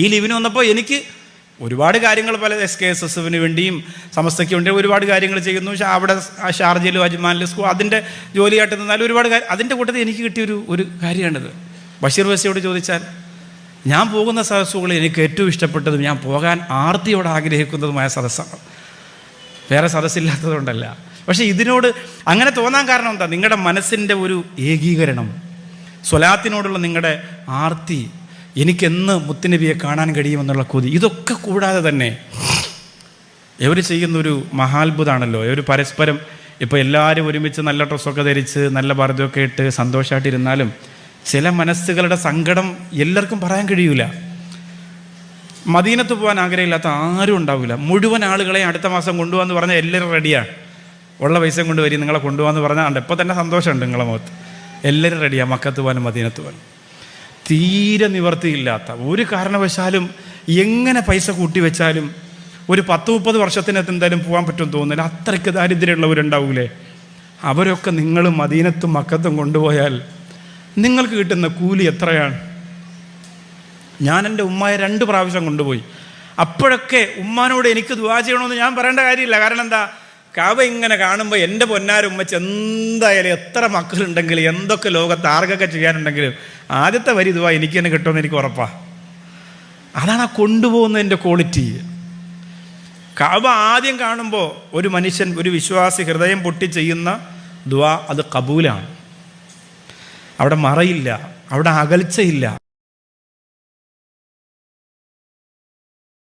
ഈ ലീവിന് വന്നപ്പോൾ എനിക്ക് ഒരുപാട് കാര്യങ്ങൾ, പല SKSSന് വേണ്ടിയും സമസ്തയ്ക്ക് വേണ്ടിയും ഒരുപാട് കാര്യങ്ങൾ ചെയ്യുന്നു. അവിടെ ഷാർജയിലും അജ്മാനിലും സ്കൂൾ അതിൻ്റെ ജോലിയായിട്ട് നിന്നാലും ഒരുപാട് കാര്യം, അതിൻ്റെ കൂട്ടത്തിൽ എനിക്ക് കിട്ടിയൊരു കാര്യമാണിത്. ബഷീർ വസിയോട് ചോദിച്ചാൽ ഞാൻ പോകുന്ന സദസ്സുകളിൽ എനിക്ക് ഏറ്റവും ഇഷ്ടപ്പെട്ടതും ഞാൻ പോകാൻ ആർത്തിയോടെ ആഗ്രഹിക്കുന്നതുമായ സദസ്സാണ്. വേറെ സദസ്സില്ലാത്തതുകൊണ്ടല്ല. പക്ഷേ ഇതിനോട് അങ്ങനെ തോന്നാൻ കാരണം എന്താ? നിങ്ങളുടെ മനസ്സിൻ്റെ ഒരു ഏകീകരണം, സ്വലാത്തിനോടുള്ള നിങ്ങളുടെ ആർത്തി, എനിക്കെന്ന് മുത്തുനബിയെ കാണാൻ കഴിയുമെന്നുള്ള കൊതി, ഇതൊക്കെ കൂടാതെ തന്നെ ഇവർ ചെയ്യുന്നൊരു മഹാത്ഭുതമാണല്ലോ. ഇവർ പരസ്പരം ഇപ്പോൾ എല്ലാവരും ഒരുമിച്ച് നല്ല ഡ്രസ്സൊക്കെ ധരിച്ച് നല്ല പർദ്ദയൊക്കെ ഇട്ട് സന്തോഷമായിട്ടിരുന്നാലും ചില മനസ്സുകളുടെ സങ്കടം എല്ലാവർക്കും പറയാൻ കഴിയൂല. മദീനത്ത് പോകാൻ ആഗ്രഹമില്ലാത്ത ആരും ഉണ്ടാവില്ല. മുഴുവൻ ആളുകളെയും അടുത്ത മാസം കൊണ്ടുപോകാന്ന് പറഞ്ഞാൽ എല്ലാവരും റെഡിയാണ്. ഉള്ള പൈസ കൊണ്ടുവരും, നിങ്ങളെ കൊണ്ടുപോകാന്ന് പറഞ്ഞാൽ ഉണ്ട്. ഇപ്പോൾ തന്നെ സന്തോഷമുണ്ട് നിങ്ങളെ മുഖത്ത്. എല്ലാവരും റെഡിയാണ് മക്കത്ത് പോകാനും മദീനത്ത് പോകാനും. തീരെ നിവർത്തിയില്ലാത്ത, ഒരു കാരണവശാലും എങ്ങനെ പൈസ കൂട്ടി വെച്ചാലും ഒരു 10-30 വർഷത്തിനകത്ത് എന്തായാലും പോകാൻ പറ്റുമെന്ന് തോന്നുന്നില്ല. അത്രയ്ക്ക് ദാരിദ്ര്യമുള്ളവരുണ്ടാവൂലേ? അവരൊക്കെ നിങ്ങൾ മദീനത്തും മക്കത്തും കൊണ്ടുപോയാൽ നിങ്ങൾക്ക് കിട്ടുന്ന കൂലി എത്രയാണ്? ഞാൻ എൻ്റെ ഉമ്മയെ 2 പ്രാവശ്യം കൊണ്ടുപോയി. അപ്പോഴൊക്കെ ഉമ്മാനോട് എനിക്ക് ദുആ ചെയ്യണമെന്ന് ഞാൻ പറയേണ്ട കാര്യമില്ല. കാരണം എന്താ, കാബ ഇങ്ങനെ കാണുമ്പോൾ എൻ്റെ പൊന്നാരുമ്മച്ച് എന്തായാലും എത്ര മക്കളുണ്ടെങ്കിലും എന്തൊക്കെ ലോകത്ത് ആർക്കൊക്കെ ചെയ്യാനുണ്ടെങ്കിലും ആദ്യത്തെ വരി ദുആ എനിക്ക് തന്നെ കിട്ടുമെന്ന് എനിക്ക് ഉറപ്പാണ്. അതാണ് ആ കൊണ്ടുപോകുന്നതിൻ്റെ ക്വാളിറ്റി. കാബ ആദ്യം കാണുമ്പോൾ ഒരു മനുഷ്യൻ, ഒരു വിശ്വാസി ഹൃദയം പൊട്ടി ചെയ്യുന്ന ദുആ അത് കബൂലാണ്. അവിടെ മറയില്ല, അവിടെ അകൽച്ചയില്ല.